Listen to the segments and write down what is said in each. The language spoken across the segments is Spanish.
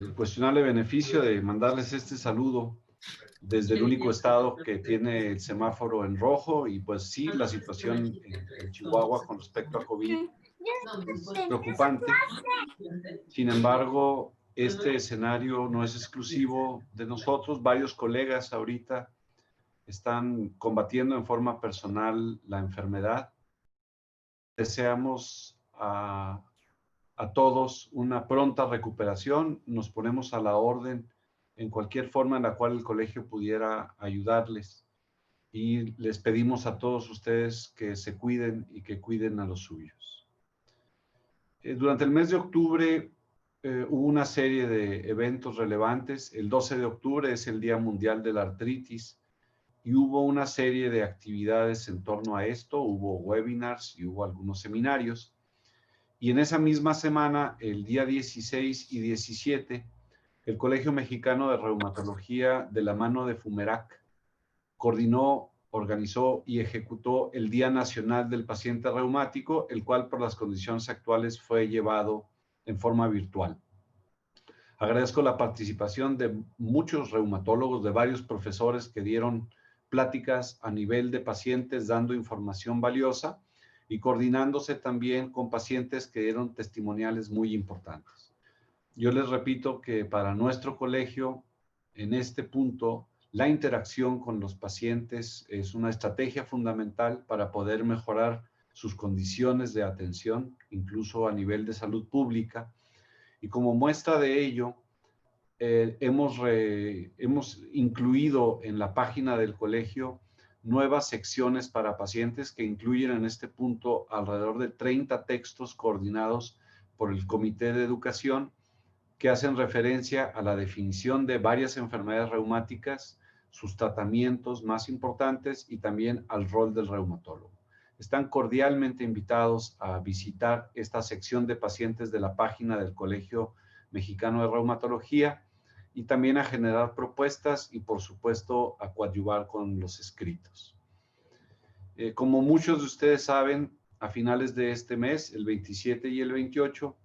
el cuestionable beneficio de mandarles este saludo desde el único estado que tiene el semáforo en rojo. Y pues sí, la situación en Chihuahua con respecto a COVID es preocupante. Sin embargo, este escenario no es exclusivo de nosotros. Varios colegas ahorita están combatiendo en forma personal la enfermedad. Deseamos a todos una pronta recuperación. Nos ponemos a la orden en cualquier forma en la cual el colegio pudiera ayudarles. Y les pedimos a todos ustedes que se cuiden y que cuiden a los suyos. Durante el mes de octubre hubo una serie de eventos relevantes. El 12 de octubre es el Día Mundial de la Artritis y hubo una serie de actividades en torno a esto. Hubo webinars y hubo algunos seminarios. Y en esa misma semana, el día 16 y 17, el Colegio Mexicano de Reumatología, de la mano de FUMERAC, coordinó, organizó y ejecutó el Día Nacional del Paciente Reumático, el cual por las condiciones actuales fue llevado en forma virtual. Agradezco la participación de muchos reumatólogos, de varios profesores que dieron pláticas a nivel de pacientes, dando información valiosa y coordinándose también con pacientes que dieron testimoniales muy importantes. Yo les repito que para nuestro colegio, en este punto, la interacción con los pacientes es una estrategia fundamental para poder mejorar sus condiciones de atención, incluso a nivel de salud pública. Y como muestra de ello, hemos incluido en la página del colegio nuevas secciones para pacientes que incluyen en este punto alrededor de 30 textos coordinados por el Comité de Educación que hacen referencia a la definición de varias enfermedades reumáticas, sus tratamientos más importantes y también al rol del reumatólogo. Están cordialmente invitados a visitar esta sección de pacientes de la página del Colegio Mexicano de Reumatología y también a generar propuestas y, por supuesto, a coadyuvar con los escritos. Como muchos de ustedes saben, a finales de este mes, el 27 y el 28,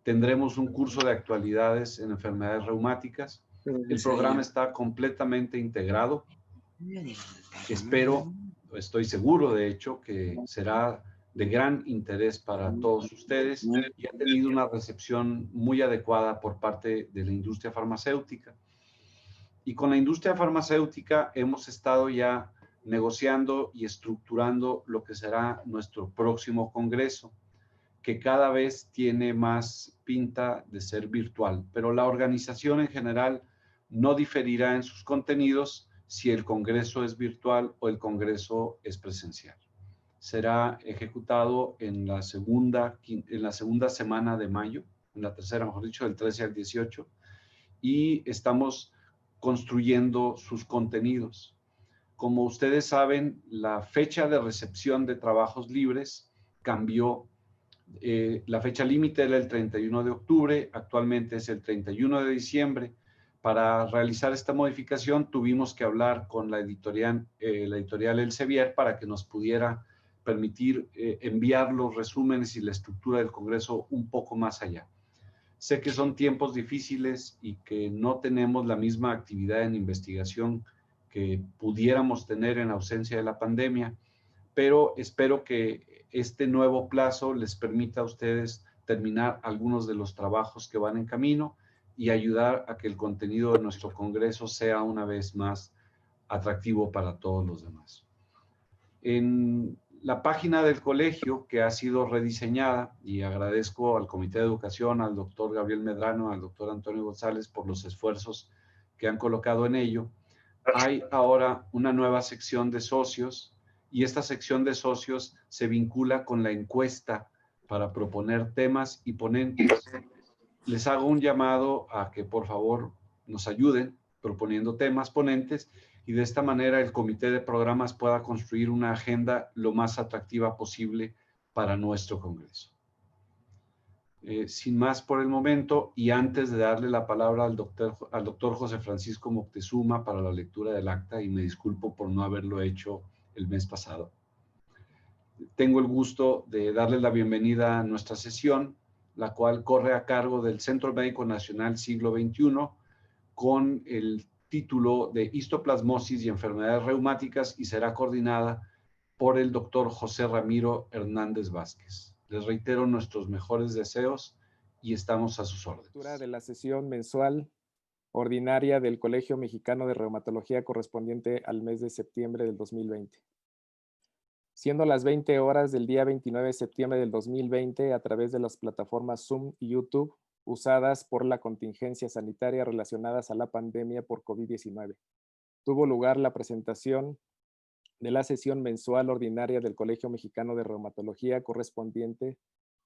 tendremos un curso de actualidades en enfermedades reumáticas. El programa está completamente integrado. Estoy seguro, de hecho, que será de gran interés para todos ustedes y ha tenido una recepción muy adecuada por parte de la industria farmacéutica. Y con la industria farmacéutica hemos estado ya negociando y estructurando lo que será nuestro próximo congreso, que cada vez tiene más pinta de ser virtual, pero la organización en general no diferirá en sus contenidos si el congreso es virtual o el congreso es presencial. Será ejecutado en la segunda semana de mayo, en la tercera, mejor dicho, del 13 al 18, y estamos construyendo sus contenidos. Como ustedes saben, la fecha de recepción de trabajos libres cambió. La fecha límite era el 31 de octubre, actualmente es el 31 de diciembre. Para realizar esta modificación tuvimos que hablar con la editorial Elsevier para que nos pudiera permitir enviar los resúmenes y la estructura del Congreso un poco más allá. Sé que son tiempos difíciles y que no tenemos la misma actividad en investigación que pudiéramos tener en ausencia de la pandemia, pero espero que este nuevo plazo les permita a ustedes terminar algunos de los trabajos que van en camino y ayudar a que el contenido de nuestro congreso sea una vez más atractivo para todos los demás. En la página del colegio, que ha sido rediseñada, y agradezco al Comité de Educación, al doctor Gabriel Medrano, al doctor Antonio González por los esfuerzos que han colocado en ello, hay ahora una nueva sección de socios, y esta sección de socios se vincula con la encuesta para proponer temas y ponentes. Les hago un llamado a que por favor nos ayuden proponiendo temas, ponentes, y de esta manera el comité de programas pueda construir una agenda lo más atractiva posible para nuestro congreso. Sin más por el momento, y antes de darle la palabra al doctor José Francisco Moctezuma para la lectura del acta, y me disculpo por no haberlo hecho el mes pasado, tengo el gusto de darle la bienvenida a nuestra sesión. la cual corre a cargo del Centro Médico Nacional Siglo XXI con el título de Histoplasmosis y enfermedades reumáticas y será coordinada por el doctor José Ramiro Hernández Vázquez. Les reitero nuestros mejores deseos y estamos a sus órdenes. De la sesión mensual ordinaria del Colegio Mexicano de Reumatología correspondiente al mes de septiembre del 2020. Siendo las 20 horas del día 29 de septiembre del 2020 a través de las plataformas Zoom y YouTube usadas por la contingencia sanitaria relacionadas a la pandemia por COVID-19. Tuvo lugar la presentación de la sesión mensual ordinaria del Colegio Mexicano de Reumatología correspondiente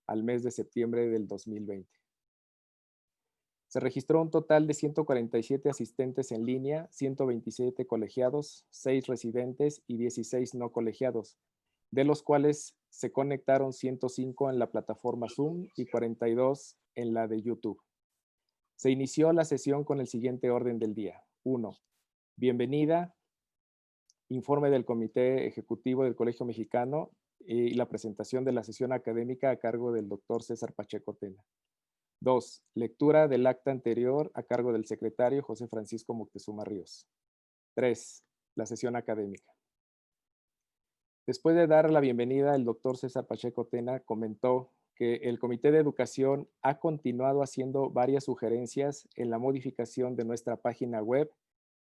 al mes de septiembre del 2020. Se registró un total de 147 asistentes en línea, 127 colegiados, 6 residentes y 16 no colegiados, de los cuales se conectaron 105 en la plataforma Zoom y 42 en la de YouTube. Se inició la sesión con el siguiente orden del día. 1. Bienvenida, informe del Comité Ejecutivo del Colegio Mexicano y la presentación de la sesión académica a cargo del doctor César Pacheco Tena. 2. Lectura del acta anterior a cargo del secretario José Francisco Moctezuma Ríos. 3. La sesión académica. Después de dar la bienvenida, el doctor César Pacheco Tena comentó que el Comité de Educación ha continuado haciendo varias sugerencias en la modificación de nuestra página web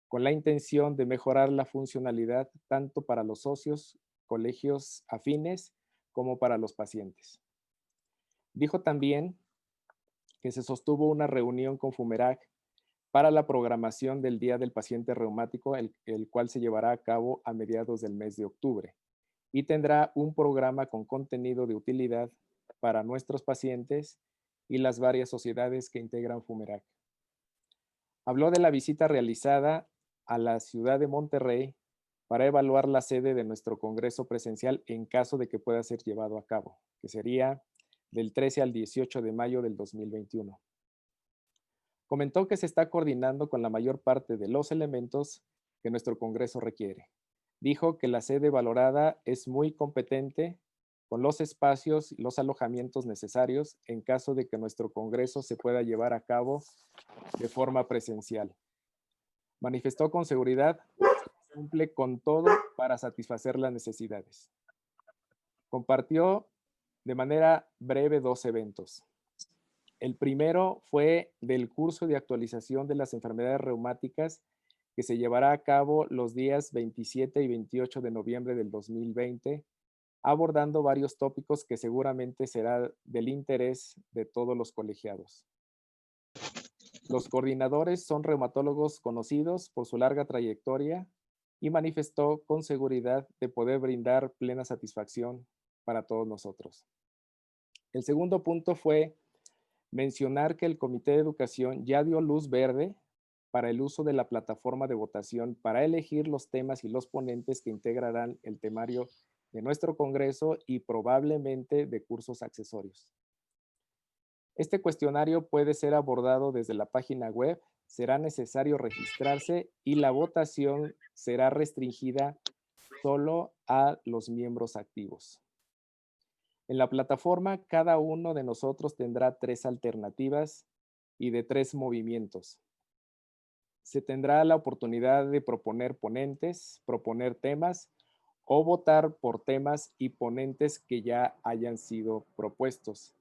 con la intención de mejorar la funcionalidad tanto para los socios, colegios afines, como para los pacientes. Dijo también que se sostuvo una reunión con Fumerac para la programación del Día del Paciente Reumático, el cual se llevará a cabo a mediados del mes de octubre, y tendrá un programa con contenido de utilidad para nuestros pacientes y las varias sociedades que integran Fumerac. Habló de la visita realizada a la ciudad de Monterrey para evaluar la sede de nuestro congreso presencial en caso de que pueda ser llevado a cabo, que sería del 13 al 18 de mayo del 2021. Comentó que se está coordinando con la mayor parte de los elementos que nuestro congreso requiere. Dijo que la sede valorada es muy competente con los espacios y los alojamientos necesarios en caso de que nuestro congreso se pueda llevar a cabo de forma presencial. Manifestó con seguridad que cumple con todo para satisfacer las necesidades. Compartió de manera breve 2 eventos. El primero fue del curso de actualización de las enfermedades reumáticas que se llevará a cabo los días 27 y 28 de noviembre del 2020, abordando varios tópicos que seguramente será del interés de todos los colegiados. Los coordinadores son reumatólogos conocidos por su larga trayectoria y manifestó con seguridad de poder brindar plena satisfacción para todos nosotros. El segundo punto fue mencionar que el Comité de Educación ya dio luz verde para el uso de la plataforma de votación para elegir los temas y los ponentes que integrarán el temario de nuestro congreso y probablemente de cursos accesorios. Este cuestionario puede ser abordado desde la página web, será necesario registrarse y la votación será restringida solo a los miembros activos. En la plataforma, cada uno de nosotros tendrá 3 alternativas y de 3 movimientos. Se tendrá la oportunidad de proponer ponentes, proponer temas o votar por temas y ponentes que ya hayan sido propuestos.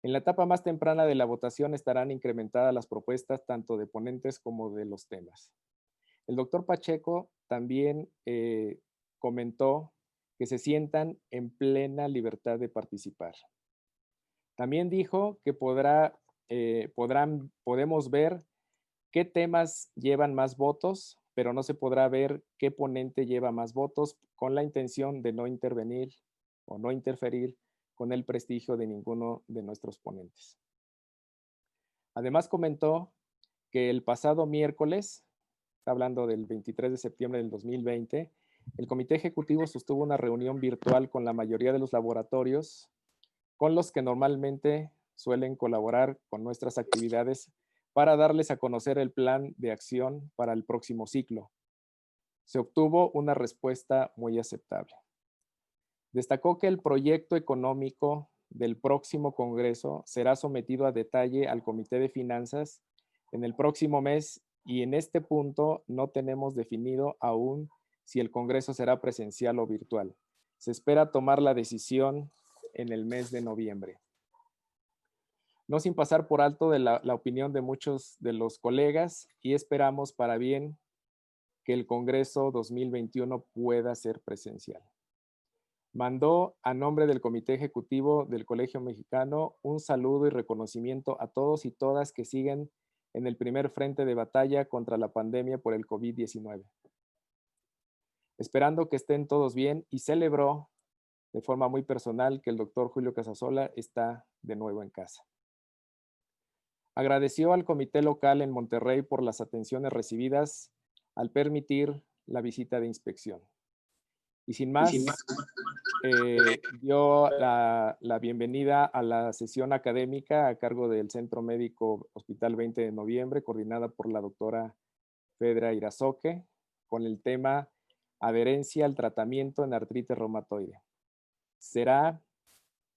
En la etapa más temprana de la votación estarán incrementadas las propuestas tanto de ponentes como de los temas. El doctor Pacheco también comentó que se sientan en plena libertad de participar. También dijo que podemos ver qué temas llevan más votos, pero no se podrá ver qué ponente lleva más votos con la intención de no intervenir o no interferir con el prestigio de ninguno de nuestros ponentes. Además comentó que el pasado miércoles, hablando del 23 de septiembre del 2020, el Comité Ejecutivo sostuvo una reunión virtual con la mayoría de los laboratorios con los que normalmente suelen colaborar con nuestras actividades para darles a conocer el plan de acción para el próximo ciclo. Se obtuvo una respuesta muy aceptable. Destacó que el proyecto económico del próximo Congreso será sometido a detalle al Comité de Finanzas en el próximo mes y en este punto no tenemos definido aún si el Congreso será presencial o virtual. Se espera tomar la decisión en el mes de noviembre. No sin pasar por alto de la opinión de muchos de los colegas y esperamos para bien que el Congreso 2021 pueda ser presencial. Mandó a nombre del Comité Ejecutivo del Colegio Mexicano un saludo y reconocimiento a todos y todas que siguen en el primer frente de batalla contra la pandemia por el COVID-19. Esperando que estén todos bien y celebró de forma muy personal que el doctor Julio Casasola está de nuevo en casa. Agradeció al comité local en Monterrey por las atenciones recibidas al permitir la visita de inspección. Y sin más, dio la bienvenida a la sesión académica a cargo del Centro Médico Hospital 20 de Noviembre, coordinada por la doctora Fedra Irazoque, con el tema Adherencia al tratamiento en artritis reumatoide.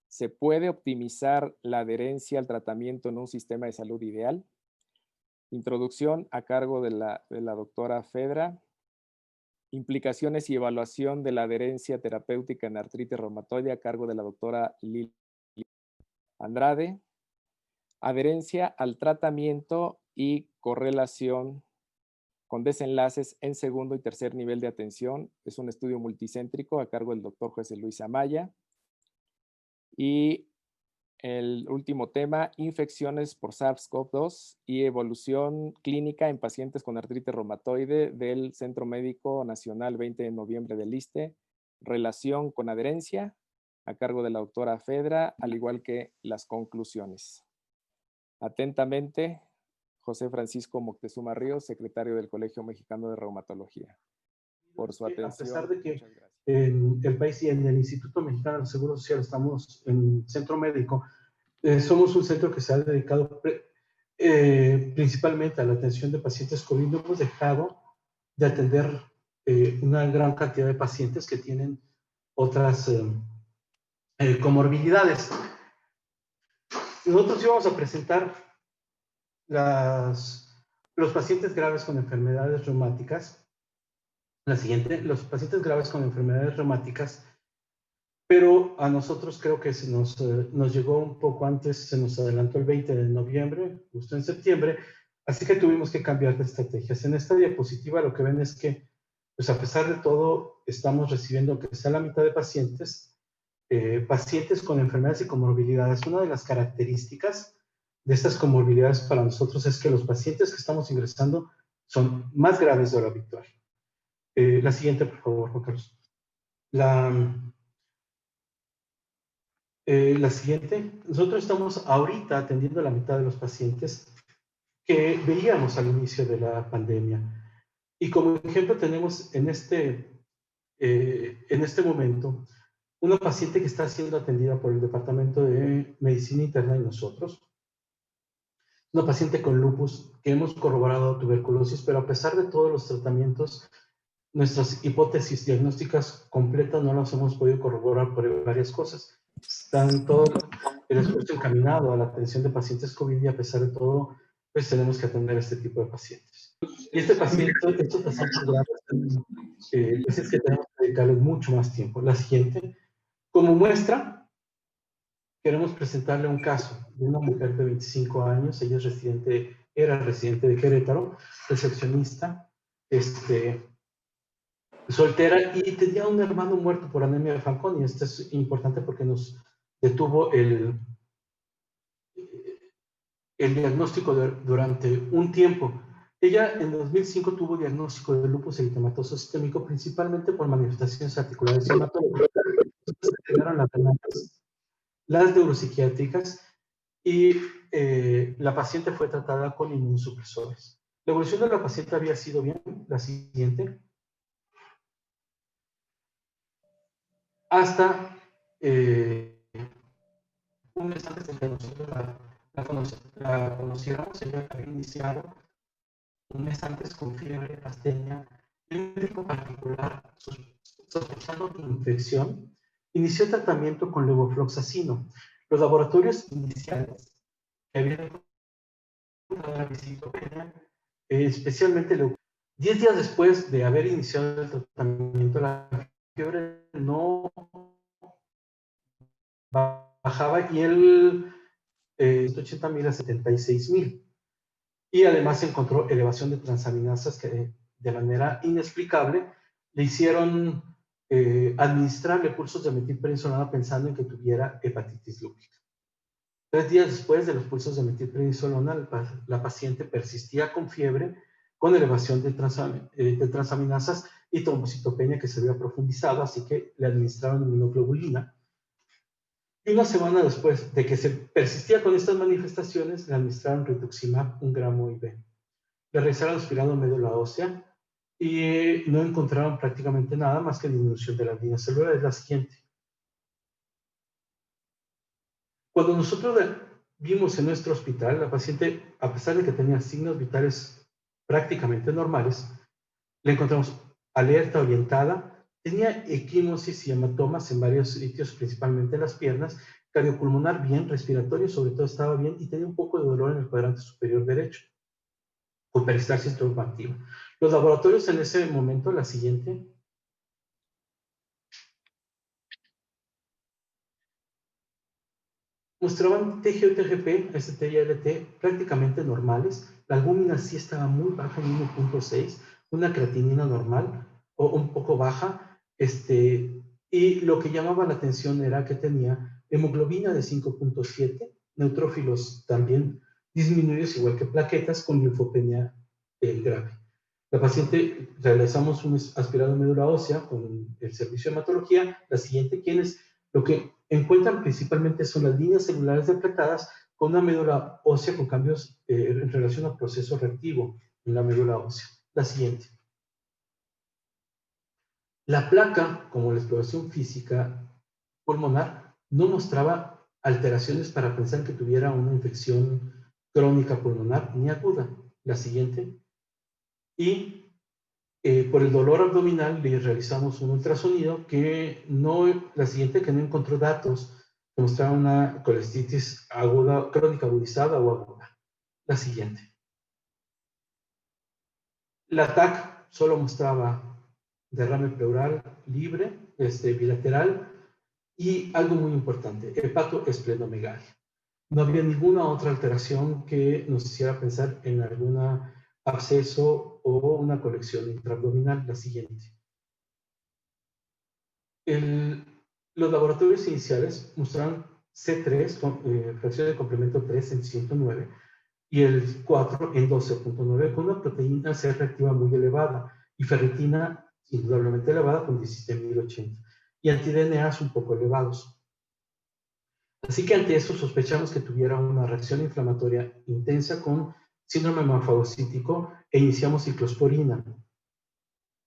¿Se puede optimizar la adherencia al tratamiento en un sistema de salud ideal? Introducción a cargo de la doctora Fedra. Implicaciones y evaluación de la adherencia terapéutica en artritis reumatoide a cargo de la doctora Lili Andrade. Adherencia al tratamiento y correlación con desenlaces en segundo y tercer nivel de atención. Es un estudio multicéntrico a cargo del doctor José Luis Amaya. Y el último tema, infecciones por SARS-CoV-2 y evolución clínica en pacientes con artritis reumatoide del Centro Médico Nacional 20 de Noviembre del ISSSTE, relación con adherencia, a cargo de la doctora Fedra, al igual que las conclusiones. Atentamente, José Francisco Moctezuma Ríos, secretario del Colegio Mexicano de Reumatología. Por su atención. A pesar de que en el país y en el Instituto Mexicano del Seguro Social estamos en centro médico, somos un centro que se ha dedicado principalmente a la atención de pacientes COVID. No hemos dejado de atender una gran cantidad de pacientes que tienen otras comorbilidades. Nosotros íbamos a presentar los pacientes graves con enfermedades reumáticas. La siguiente, los pacientes graves con enfermedades reumáticas, pero a nosotros creo que se nos llegó un poco antes, se nos adelantó el 20 de noviembre, justo en septiembre, así que tuvimos que cambiar de estrategias. En esta diapositiva lo que ven es que, pues a pesar de todo, estamos recibiendo que sea la mitad de pacientes, pacientes con enfermedades y comorbilidades. Una de las características de estas comorbilidades para nosotros es que los pacientes que estamos ingresando son más graves de lo habitual. La siguiente, por favor, Juan Carlos. La siguiente. Nosotros estamos ahorita atendiendo a la mitad de los pacientes que veíamos al inicio de la pandemia. Y como ejemplo tenemos en este momento una paciente que está siendo atendida por el Departamento de Medicina Interna y nosotros. Una paciente con lupus que hemos corroborado tuberculosis, pero a pesar de todos los tratamientos, nuestras hipótesis diagnósticas completas no las hemos podido corroborar por varias cosas. Están todo el esfuerzo encaminado a la atención de pacientes COVID y a pesar de todo, pues tenemos que atender a este tipo de pacientes. Y estos pacientes graves, es que tenemos que dedicarle mucho más tiempo. La siguiente, como muestra, queremos presentarle un caso de una mujer de 25 años, ella era residente de Querétaro, recepcionista, soltera y tenía un hermano muerto por anemia de Fanconi. Esto es importante porque nos detuvo el diagnóstico durante un tiempo. Ella en 2005 tuvo diagnóstico de lupus eritematoso sistémico principalmente por manifestaciones articulares hematólicas. Las neuropsiquiátricas y la paciente fue tratada con inmunosupresores. La evolución de la paciente había sido bien. La siguiente. Hasta un mes antes de que nosotros la conociéramos, ella había iniciado un mes antes con fiebre, astenia, y un médico particular sospechando infección, inició tratamiento con levofloxacino. Los laboratorios iniciales que habían encontrado la visitopenia, especialmente 10 días después de haber iniciado el tratamiento, la fiebre no bajaba y el 180,000 a 76,000. Y además se encontró elevación de transaminasas que de manera inexplicable le hicieron administrarle pulsos de metilprednisolona pensando en que tuviera hepatitis lúpica. 3 días después de los pulsos de metilprednisolona, la paciente persistía con fiebre, con elevación de transaminasas y trombocitopenia que se había profundizado, así que le administraron inmunoglobulina. Y una semana después de que se persistía con estas manifestaciones, le administraron rituximab 1 gramo IV. Le realizaron aspirado médula ósea y no encontraron prácticamente nada más que disminución de la línea celular. Es la siguiente. Cuando nosotros vimos en nuestro hospital, la paciente, a pesar de que tenía signos vitales prácticamente normales, la encontramos alerta, orientada, tenía equimosis y hematomas en varios sitios, principalmente en las piernas, cardiopulmonar bien, respiratorio sobre todo estaba bien y tenía un poco de dolor en el cuadrante superior derecho, con peristalsis traumativa. Los laboratorios en ese momento, la siguiente, mostraban TGO-TGP, ST y ALT prácticamente normales. La albúmina sí estaba muy baja en 1.6, una creatinina normal o un poco baja, y lo que llamaba la atención era que tenía hemoglobina de 5.7, neutrófilos también disminuidos, igual que plaquetas, con linfopenia grave. La paciente, realizamos un aspirado de médula ósea con el servicio de hematología. La siguiente, quienes lo que encuentran principalmente son las líneas celulares depletadas con una médula ósea con cambios en relación al proceso reactivo en la médula ósea. La siguiente. La placa, como la exploración física pulmonar, no mostraba alteraciones para pensar que tuviera una infección crónica pulmonar ni aguda. La siguiente. Y por el dolor abdominal le realizamos un ultrasonido que no, la siguiente, que no encontró datos que mostraban una colestitis aguda, crónica agudizada o aguda. La siguiente. La TAC solo mostraba derrame pleural libre, bilateral, y algo muy importante, hepatoesplenomegalia. No había ninguna otra alteración que nos hiciera pensar en algún absceso o una colección intraabdominal. La siguiente. Los laboratorios iniciales mostraron C3, fracción de complemento 3 en 109, y el 4 en 12.9, con una proteína C reactiva muy elevada y ferritina indudablemente elevada con 17.080 y anti-DNAs un poco elevados. Así que ante eso sospechamos que tuviera una reacción inflamatoria intensa con síndrome hemofagocítico e iniciamos ciclosporina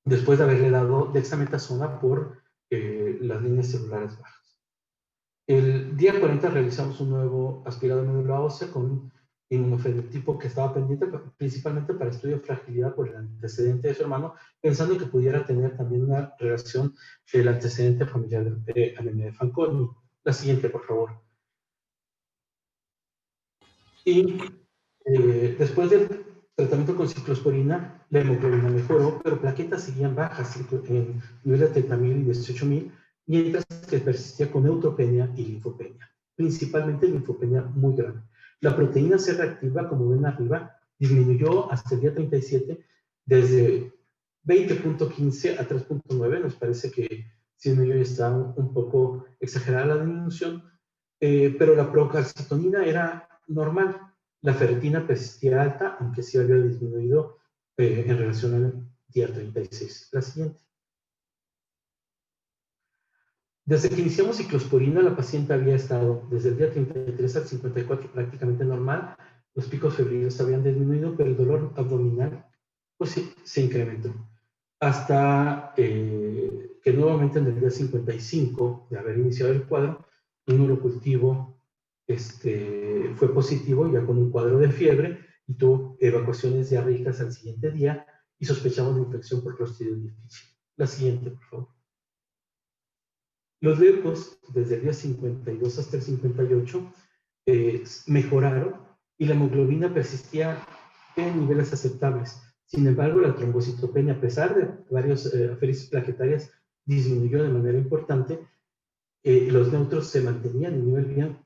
después de haberle dado dexametasona por las líneas celulares bajas. El día 40 realizamos un nuevo aspirado de médula ósea con inmunofenotipo que estaba pendiente principalmente para estudio de fragilidad por el antecedente de su hermano, pensando que pudiera tener también una relación del antecedente familiar de anemia de Fanconi. La siguiente, por favor. Y después del tratamiento con ciclosporina, la hemoglobina mejoró, pero plaquetas seguían bajas en niveles de 30,000 y 18,000, mientras que persistía con neutropenia y linfopenia, principalmente linfopenia muy grave. La proteína C reactiva, como ven arriba, disminuyó hasta el día 37 desde 20.15 a 3.9. Nos parece que si no, está un poco exagerada la disminución, pero la procalcitonina era normal. La ferritina persistía alta, aunque sí había disminuido en relación al día 36. La siguiente. Desde que iniciamos ciclosporina, la paciente había estado desde el día 33 al 54 prácticamente normal. Los picos febriles habían disminuido, pero el dolor abdominal pues, sí, se incrementó. Hasta que nuevamente en el día 55 de haber iniciado el cuadro, un urocultivo fue positivo, ya con un cuadro de fiebre, y tuvo evacuaciones diarreicas al siguiente día, y sospechamos de infección por Clostridium difficile. La siguiente, por favor. Los leucos, desde el día 52 hasta el 58, mejoraron y la hemoglobina persistía en niveles aceptables. Sin embargo, la trombocitopenia, a pesar de varios aféresis plaquetarias, disminuyó de manera importante. Los neutros se mantenían en nivel bien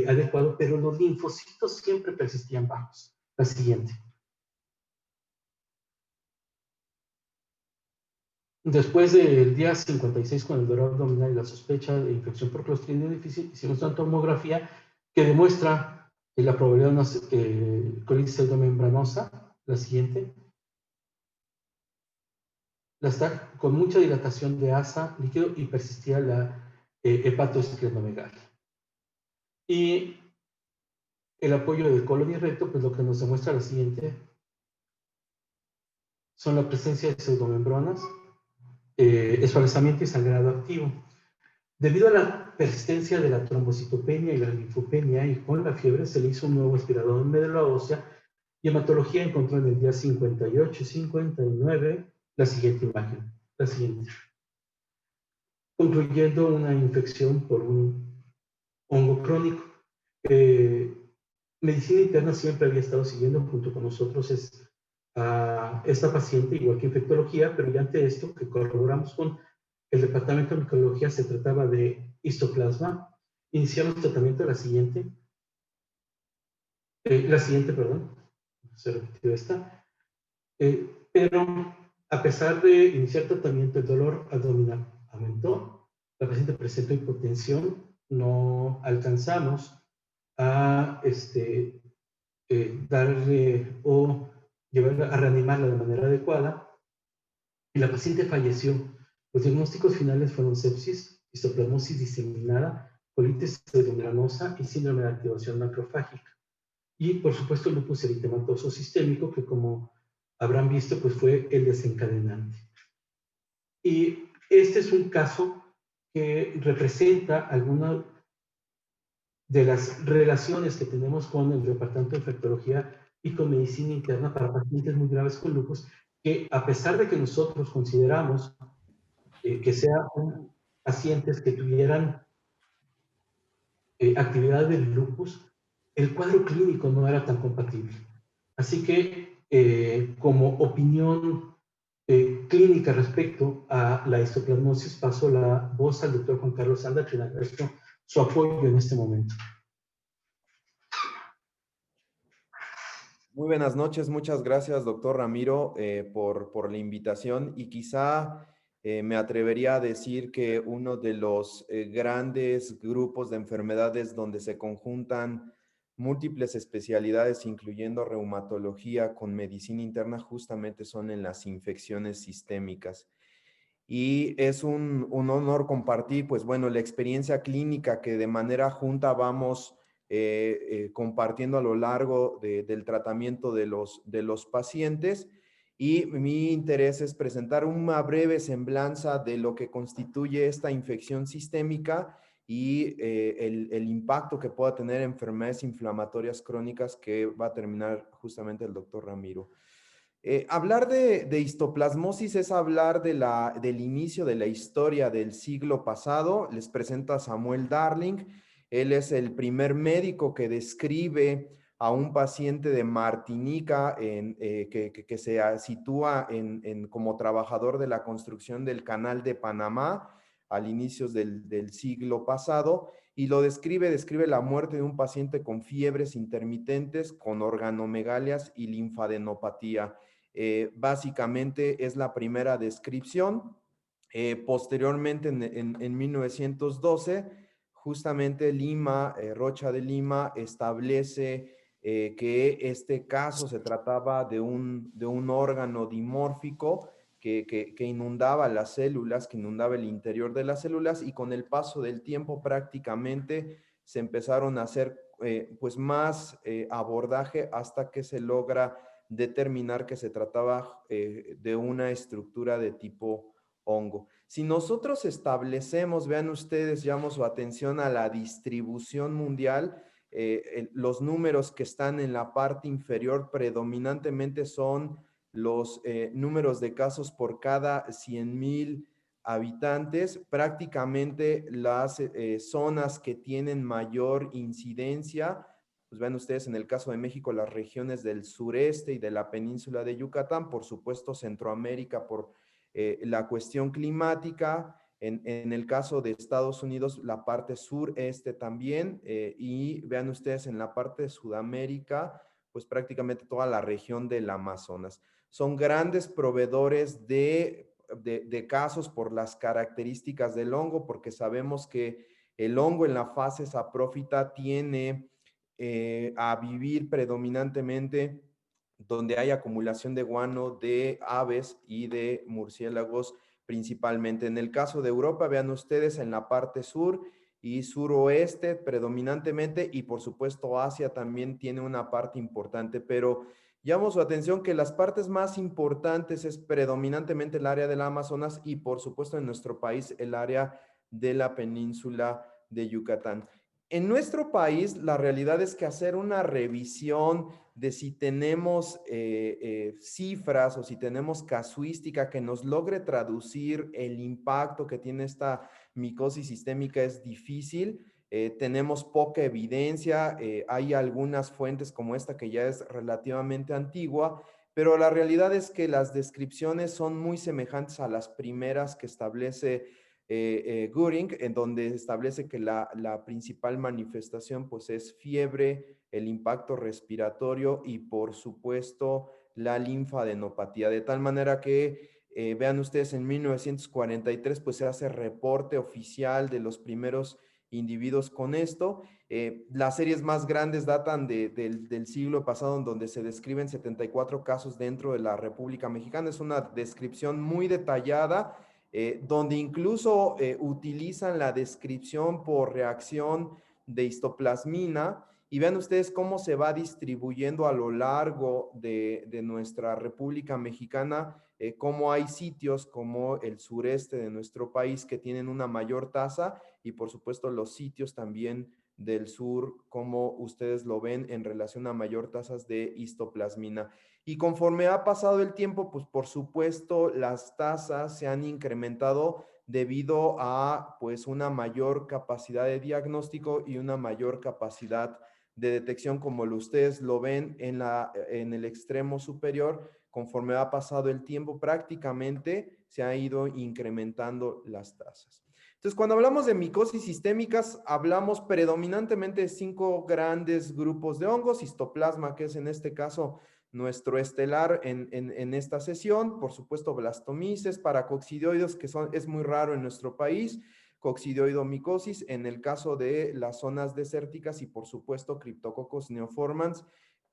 adecuado, pero los linfocitos siempre persistían bajos. La siguiente. Después del día 56, con el dolor abdominal y la sospecha de infección por Clostridium difficile, hicimos una tomografía que demuestra la probabilidad de una colitis pseudomembranosa. La siguiente. Está con mucha dilatación de asa, líquido, y persistía la hepatoescleromegalia. Y el apoyo del colon y recto, pues lo que nos demuestra la siguiente son la presencia de pseudomembranas, esparcimiento y sangrado activo. Debido a la persistencia de la trombocitopenia y la linfopenia y con la fiebre, se le hizo un nuevo aspirador en médula ósea y hematología encontró en el día 58 y 59 la siguiente imagen. La siguiente. Concluyendo una infección por un hongo crónico. Medicina interna siempre había estado siguiendo junto con nosotros a esta paciente, igual que infectología, pero ya ante esto, que corroboramos con el departamento de micología, se trataba de histoplasma. Iniciamos el tratamiento de la siguiente, perdón, se repitió esta, pero a pesar de iniciar tratamiento, el dolor abdominal aumentó, la paciente presentó hipotensión, no alcanzamos a darle o llevarla a reanimarla de manera adecuada, y la paciente falleció. Los diagnósticos finales fueron sepsis, histoplasmosis diseminada, colitis pseudomembranosa y síndrome de activación macrofágica. Y, por supuesto, el lupus eritematoso sistémico, que como habrán visto, pues fue el desencadenante. Y este es un caso que representa alguna de las relaciones que tenemos con el departamento de infectología y con medicina interna para pacientes muy graves con lupus, que a pesar de que nosotros consideramos que sean pacientes que tuvieran actividad del lupus, el cuadro clínico no era tan compatible. Así que, como opinión clínica respecto a la histoplasmosis, paso la voz al doctor Juan Carlos Anda, quien agradezco su apoyo en este momento. Muy buenas noches, muchas gracias, doctor Ramiro, por la invitación, y quizá me atrevería a decir que uno de los grandes grupos de enfermedades donde se conjuntan múltiples especialidades, incluyendo reumatología con medicina interna, justamente son en las infecciones sistémicas. Y es un honor compartir, pues bueno, la experiencia clínica que de manera junta vamos compartiendo a lo largo del tratamiento de los pacientes. Y mi interés es presentar una breve semblanza de lo que constituye esta infección sistémica y el impacto que pueda tener en enfermedades inflamatorias crónicas, que va a terminar justamente el doctor Ramiro. Hablar de histoplasmosis es hablar del inicio de la historia del siglo pasado. Les presento a Samuel Darling. Él es el primer médico que describe a un paciente de Martinica que se sitúa como trabajador de la construcción del Canal de Panamá al inicio del siglo pasado, y lo describe la muerte de un paciente con fiebres intermitentes, con organomegalias y linfadenopatía. Básicamente es la primera descripción. Posteriormente, en 1912, justamente Rocha de Lima establece que este caso se trataba de un órgano dimórfico que inundaba las células, que inundaba el interior de las células, y con el paso del tiempo prácticamente se empezaron a hacer pues más abordaje hasta que se logra determinar que se trataba de una estructura de tipo hongo. Si nosotros establecemos, vean ustedes, llamo su atención a la distribución mundial, los números que están en la parte inferior predominantemente son los números de casos por cada 100,000 habitantes. Prácticamente las zonas que tienen mayor incidencia, pues ven ustedes en el caso de México, las regiones del sureste y de la península de Yucatán, por supuesto Centroamérica por la cuestión climática, en el caso de Estados Unidos, la parte sureste también, y vean ustedes en la parte de Sudamérica, pues prácticamente toda la región del Amazonas. Son grandes proveedores de casos por las características del hongo, porque sabemos que el hongo en la fase saprófita tiene a vivir predominantemente donde hay acumulación de guano de aves y de murciélagos principalmente. En el caso de Europa, vean ustedes en la parte sur y suroeste predominantemente, y por supuesto Asia también tiene una parte importante, pero llamo su atención que las partes más importantes es predominantemente el área del Amazonas y por supuesto en nuestro país el área de la península de Yucatán. En nuestro país, la realidad es que hacer una revisión de si tenemos cifras o si tenemos casuística que nos logre traducir el impacto que tiene esta micosis sistémica es difícil. Tenemos poca evidencia, hay algunas fuentes como esta que ya es relativamente antigua, pero la realidad es que las descripciones son muy semejantes a las primeras que establece Göring, en donde establece que la principal manifestación pues es fiebre, el impacto respiratorio y por supuesto la linfadenopatía, de tal manera que vean ustedes en 1943 pues se hace reporte oficial de los primeros individuos con esto. Las series más grandes datan del siglo pasado, en donde se describen 74 casos dentro de la República Mexicana. Es una descripción muy detallada, donde incluso utilizan la descripción por reacción de histoplasmina, y vean ustedes cómo se va distribuyendo a lo largo de nuestra República Mexicana, cómo hay sitios como el sureste de nuestro país que tienen una mayor tasa, y por supuesto los sitios también del sur, como ustedes lo ven en relación a mayor tasas de histoplasmina. Y conforme ha pasado el tiempo, pues por supuesto las tasas se han incrementado debido a pues una mayor capacidad de diagnóstico y una mayor capacidad de detección, como ustedes lo ven en el extremo superior. Conforme ha pasado el tiempo, prácticamente se ha ido incrementando las tasas. Entonces, cuando hablamos de micosis sistémicas, hablamos predominantemente de 5 grandes grupos de hongos: histoplasma, que es en este caso nuestro estelar en esta sesión, por supuesto Blastomyces, paracoccidioides, que es muy raro en nuestro país, coccidioidomicosis en el caso de las zonas desérticas, y por supuesto Cryptococcus neoformans,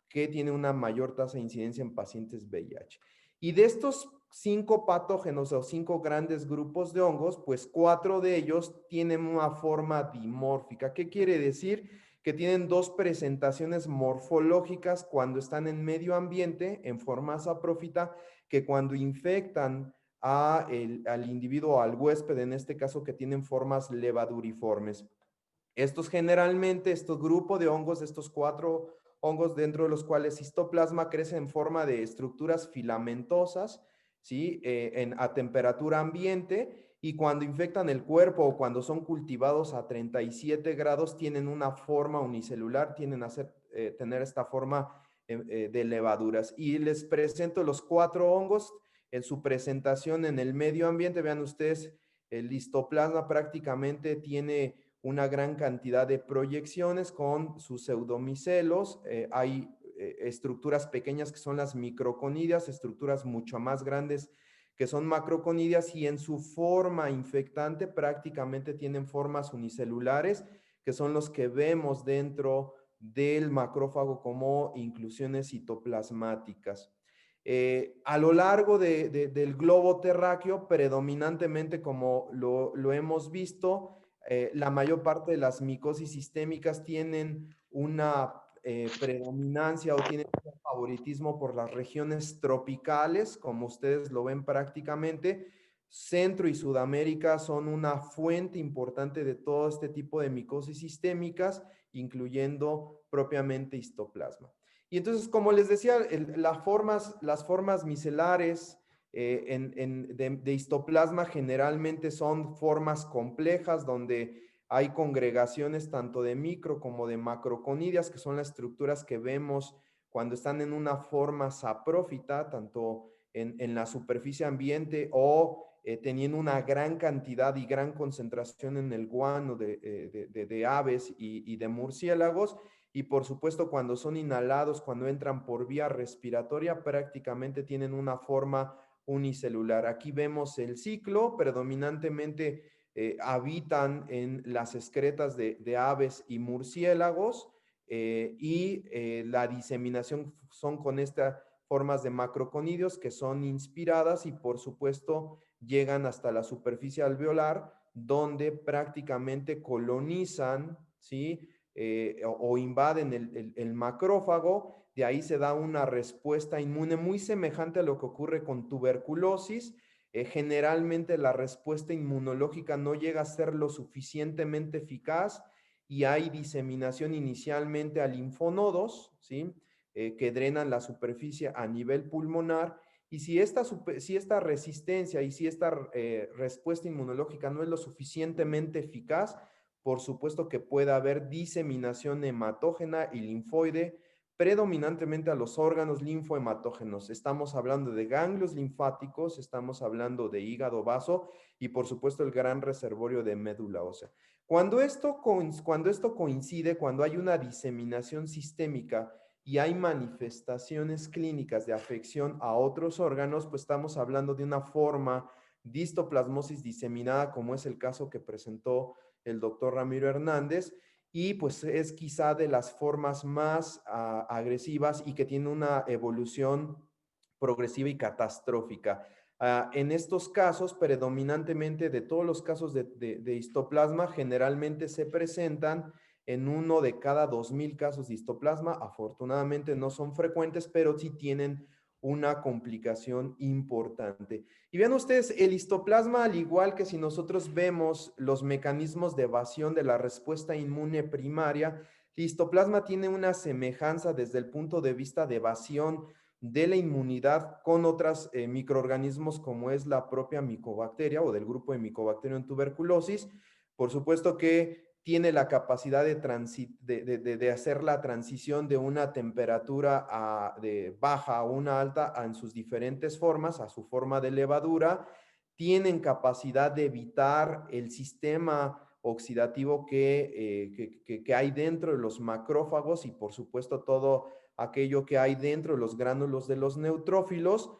que tiene una mayor tasa de incidencia en pacientes VIH. Y de estos 5 patógenos o 5 grandes grupos de hongos, pues 4 de ellos tienen una forma dimórfica. ¿Qué quiere decir? Que tienen 2 presentaciones morfológicas cuando están en medio ambiente en forma saprófita, que cuando infectan al individuo o al huésped, en este caso, que tienen formas levaduriformes. Estos generalmente, estos grupos de hongos, estos 4 hongos, dentro de los cuales histoplasma crece en forma de estructuras filamentosas, ¿sí? A temperatura ambiente, y cuando infectan el cuerpo o cuando son cultivados a 37 grados tienen una forma unicelular, tienden a tener esta forma de levaduras. Y les presento los 4 hongos en su presentación en el medio ambiente. Vean ustedes, el histoplasma prácticamente tiene una gran cantidad de proyecciones con sus pseudomicelos. Hay estructuras pequeñas que son las microconidias, estructuras mucho más grandes que son macroconidias, y en su forma infectante prácticamente tienen formas unicelulares, que son los que vemos dentro del macrófago como inclusiones citoplasmáticas. A lo largo del globo terráqueo, predominantemente, como lo hemos visto, la mayor parte de las micosis sistémicas tienen una predominancia o tienen un favoritismo por las regiones tropicales, como ustedes lo ven prácticamente. Centro y Sudamérica son una fuente importante de todo este tipo de micosis sistémicas, incluyendo propiamente histoplasma. Y entonces, como les decía, las formas micelares de histoplasma generalmente son formas complejas donde hay congregaciones tanto de micro como de macroconidias, que son las estructuras que vemos cuando están en una forma saprófita, tanto en la superficie ambiente o teniendo una gran cantidad y gran concentración en el guano de aves y de murciélagos. Y por supuesto, cuando son inhalados, cuando entran por vía respiratoria, prácticamente tienen una forma unicelular. Aquí vemos el ciclo, predominantemente habitan en las excretas de aves y murciélagos, la diseminación son con estas formas de macroconidios que son inspiradas y por supuesto llegan hasta la superficie alveolar, donde prácticamente colonizan, ¿sí? O invaden el macrófago. De ahí se da una respuesta inmune muy semejante a lo que ocurre con tuberculosis. Generalmente la respuesta inmunológica no llega a ser lo suficientemente eficaz y hay diseminación inicialmente a linfonodos, ¿sí? Que drenan la superficie a nivel pulmonar. Y si esta resistencia y si esta respuesta inmunológica no es lo suficientemente eficaz, por supuesto que puede haber diseminación hematógena y linfoide, predominantemente a los órganos linfohematógenos. Estamos hablando de ganglios linfáticos, estamos hablando de hígado, vaso y por supuesto el gran reservorio de médula ósea. Cuando esto coincide, cuando hay una diseminación sistémica y hay manifestaciones clínicas de afección a otros órganos, pues estamos hablando de una forma de histoplasmosis diseminada, como es el caso que presentó el doctor Ramiro Hernández, y pues es quizá de las formas más agresivas y que tiene una evolución progresiva y catastrófica. En estos casos, predominantemente de todos los casos de histoplasma, generalmente se presentan en 1 de cada 2,000 casos de histoplasma. Afortunadamente no son frecuentes, pero sí tienen una complicación importante. Y vean ustedes, el histoplasma, al igual que si nosotros vemos los mecanismos de evasión de la respuesta inmune primaria, el histoplasma tiene una semejanza desde el punto de vista de evasión de la inmunidad con otros microorganismos como es la propia micobacteria o del grupo de Mycobacterium tuberculosis. Por supuesto que tiene la capacidad de hacer la transición de una temperatura de baja a una alta en sus diferentes formas, a su forma de levadura. Tienen capacidad de evitar el sistema oxidativo que hay dentro de los macrófagos y por supuesto todo aquello que hay dentro de los gránulos de los neutrófilos.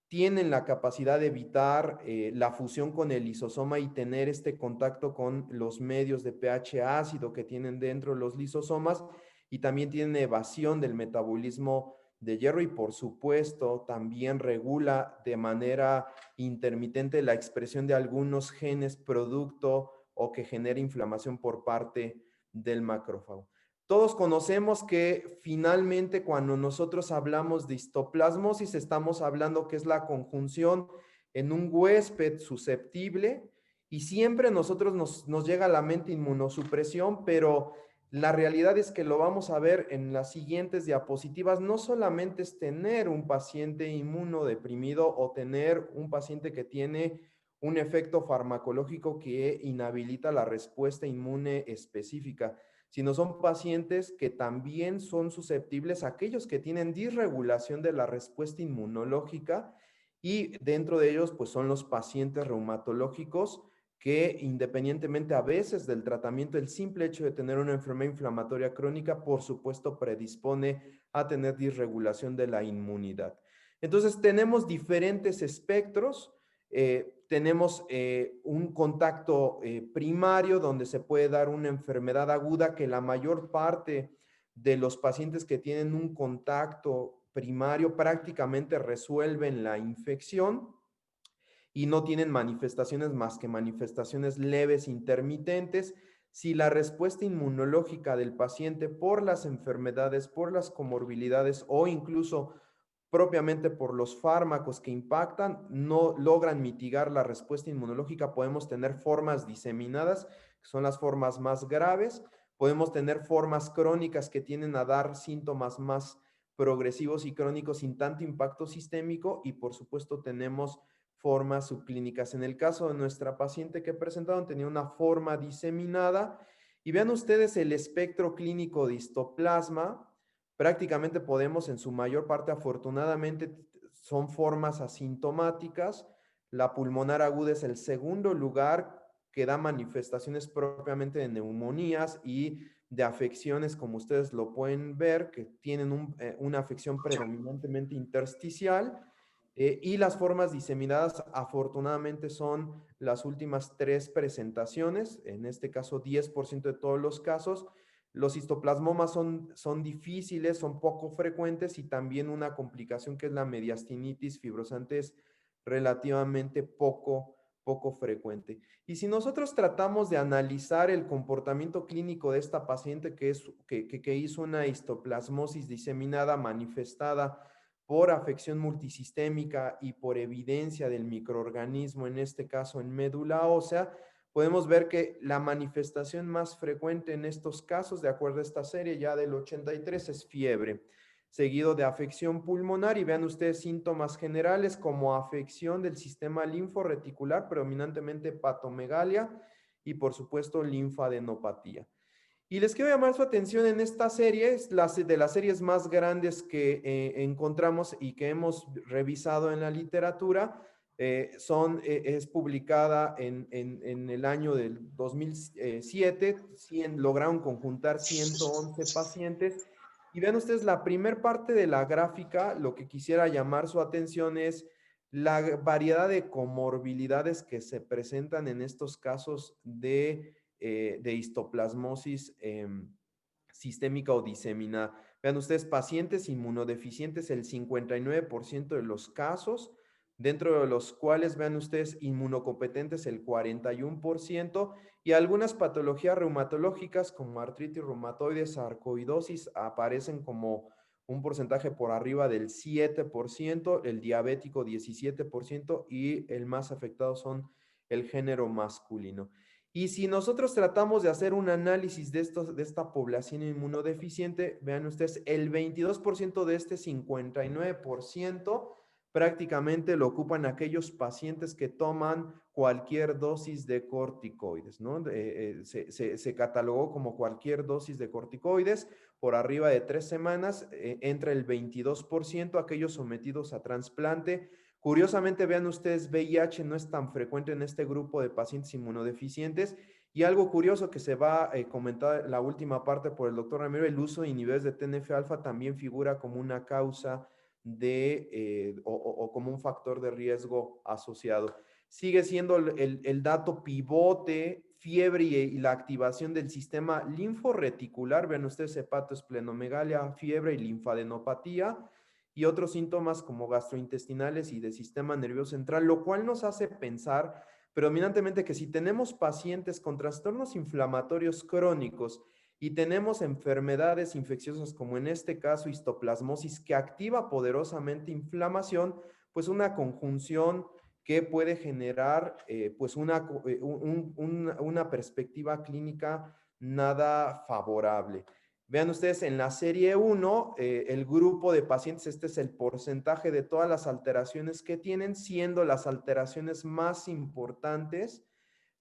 Tienen la capacidad de evitar la fusión con el lisosoma y tener este contacto con los medios de pH ácido que tienen dentro de los lisosomas, y también tienen evasión del metabolismo de hierro y por supuesto también regula de manera intermitente la expresión de algunos genes producto o que genera inflamación por parte del macrófago. Todos conocemos que finalmente cuando nosotros hablamos de histoplasmosis estamos hablando que es la conjunción en un huésped susceptible y siempre nosotros nos llega a la mente inmunosupresión, pero la realidad es que lo vamos a ver en las siguientes diapositivas. No solamente es tener un paciente inmunodeprimido o tener un paciente que tiene un efecto farmacológico que inhabilita la respuesta inmune específica, sino son pacientes que también son susceptibles a aquellos que tienen disregulación de la respuesta inmunológica y dentro de ellos pues son los pacientes reumatológicos que independientemente a veces del tratamiento, el simple hecho de tener una enfermedad inflamatoria crónica por supuesto predispone a tener disregulación de la inmunidad. Entonces tenemos diferentes espectros. Tenemos un contacto primario donde se puede dar una enfermedad aguda que la mayor parte de los pacientes que tienen un contacto primario prácticamente resuelven la infección y no tienen manifestaciones más que manifestaciones leves intermitentes. Si la respuesta inmunológica del paciente por las enfermedades, por las comorbilidades o incluso propiamente por los fármacos que impactan, no logran mitigar la respuesta inmunológica, podemos tener formas diseminadas, que son las formas más graves, podemos tener formas crónicas que tienden a dar síntomas más progresivos y crónicos sin tanto impacto sistémico, y por supuesto tenemos formas subclínicas. En el caso de nuestra paciente que presentaron, tenía una forma diseminada, y vean ustedes el espectro clínico de histoplasma. Prácticamente podemos, en su mayor parte, afortunadamente, son formas asintomáticas. La pulmonar aguda es el segundo lugar, que da manifestaciones propiamente de neumonías y de afecciones, como ustedes lo pueden ver, que tienen una afección predominantemente intersticial. Y las formas diseminadas, afortunadamente, son las últimas 3 presentaciones, en este caso 10% de todos los casos. Los histoplasmomas son difíciles, son poco frecuentes, y también una complicación que es la mediastinitis fibrosante es relativamente poco frecuente. Y si nosotros tratamos de analizar el comportamiento clínico de esta paciente que hizo una histoplasmosis diseminada manifestada por afección multisistémica y por evidencia del microorganismo, en este caso en médula ósea, podemos ver que la manifestación más frecuente en estos casos, de acuerdo a esta serie ya del 83, es fiebre, seguido de afección pulmonar, y vean ustedes síntomas generales como afección del sistema linforeticular, predominantemente patomegalia, y por supuesto linfadenopatía. Y les quiero llamar su atención en esta serie, es de las series más grandes que encontramos y que hemos revisado en la literatura. Es publicada en el año del 2007, lograron conjuntar 111 pacientes. Y vean ustedes, la primer parte de la gráfica, lo que quisiera llamar su atención es la variedad de comorbilidades que se presentan en estos casos de histoplasmosis sistémica o diseminada. Vean ustedes, pacientes inmunodeficientes, el 59% de los casos, dentro de los cuales, vean ustedes, inmunocompetentes el 41%, y algunas patologías reumatológicas como artritis reumatoide, sarcoidosis, aparecen como un porcentaje por arriba del 7%, el diabético 17%, y el más afectado son el género masculino. Y si nosotros tratamos de hacer un análisis de esta población inmunodeficiente, vean ustedes, el 22% de este 59% prácticamente lo ocupan aquellos pacientes que toman cualquier dosis de corticoides, ¿no? Se catalogó como cualquier dosis de corticoides por arriba de 3 semanas, entra el 22%, aquellos sometidos a trasplante. Curiosamente, vean ustedes, VIH no es tan frecuente en este grupo de pacientes inmunodeficientes. Y algo curioso que se va a comentar en la última parte por el doctor Ramiro, el uso de inhibidores de TNF-alfa también figura como una causa o como un factor de riesgo asociado. Sigue siendo el dato pivote, fiebre y la activación del sistema linforeticular. Vean ustedes, hepatoesplenomegalia, fiebre y linfadenopatía, y otros síntomas como gastrointestinales y de sistema nervioso central, lo cual nos hace pensar predominantemente que si tenemos pacientes con trastornos inflamatorios crónicos y tenemos enfermedades infecciosas como en este caso histoplasmosis que activa poderosamente inflamación, pues una conjunción que puede generar pues una perspectiva clínica nada favorable. Vean ustedes, en la serie 1, el grupo de pacientes, este es el porcentaje de todas las alteraciones que tienen, siendo las alteraciones más importantes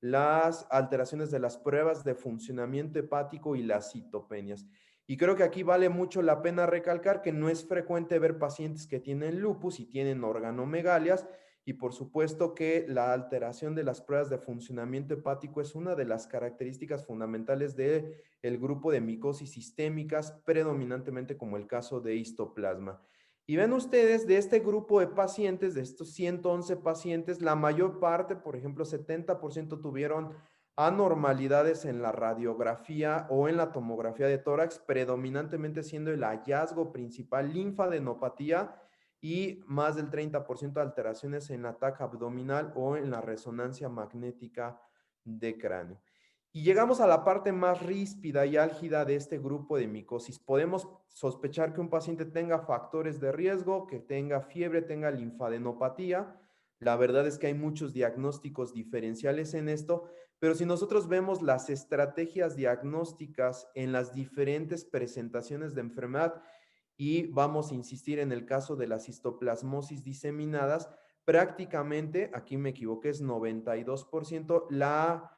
las alteraciones de las pruebas de funcionamiento hepático y las citopenias. Y creo que aquí vale mucho la pena recalcar que no es frecuente ver pacientes que tienen lupus y tienen organomegalias, y por supuesto que la alteración de las pruebas de funcionamiento hepático es una de las características fundamentales del grupo de micosis sistémicas, predominantemente como el caso de histoplasma. Y ven ustedes, de este grupo de pacientes, de estos 111 pacientes, la mayor parte, por ejemplo, 70% tuvieron anormalidades en la radiografía o en la tomografía de tórax, predominantemente siendo el hallazgo principal linfadenopatía, y más del 30% de alteraciones en la taca abdominal o en la resonancia magnética de cráneo. Y llegamos a la parte más ríspida y álgida de este grupo de micosis. Podemos sospechar que un paciente tenga factores de riesgo, que tenga fiebre, tenga linfadenopatía. La verdad es que hay muchos diagnósticos diferenciales en esto, pero si nosotros vemos las estrategias diagnósticas en las diferentes presentaciones de enfermedad, y vamos a insistir en el caso de las histoplasmosis diseminadas, prácticamente, aquí me equivoqué, es 92%, la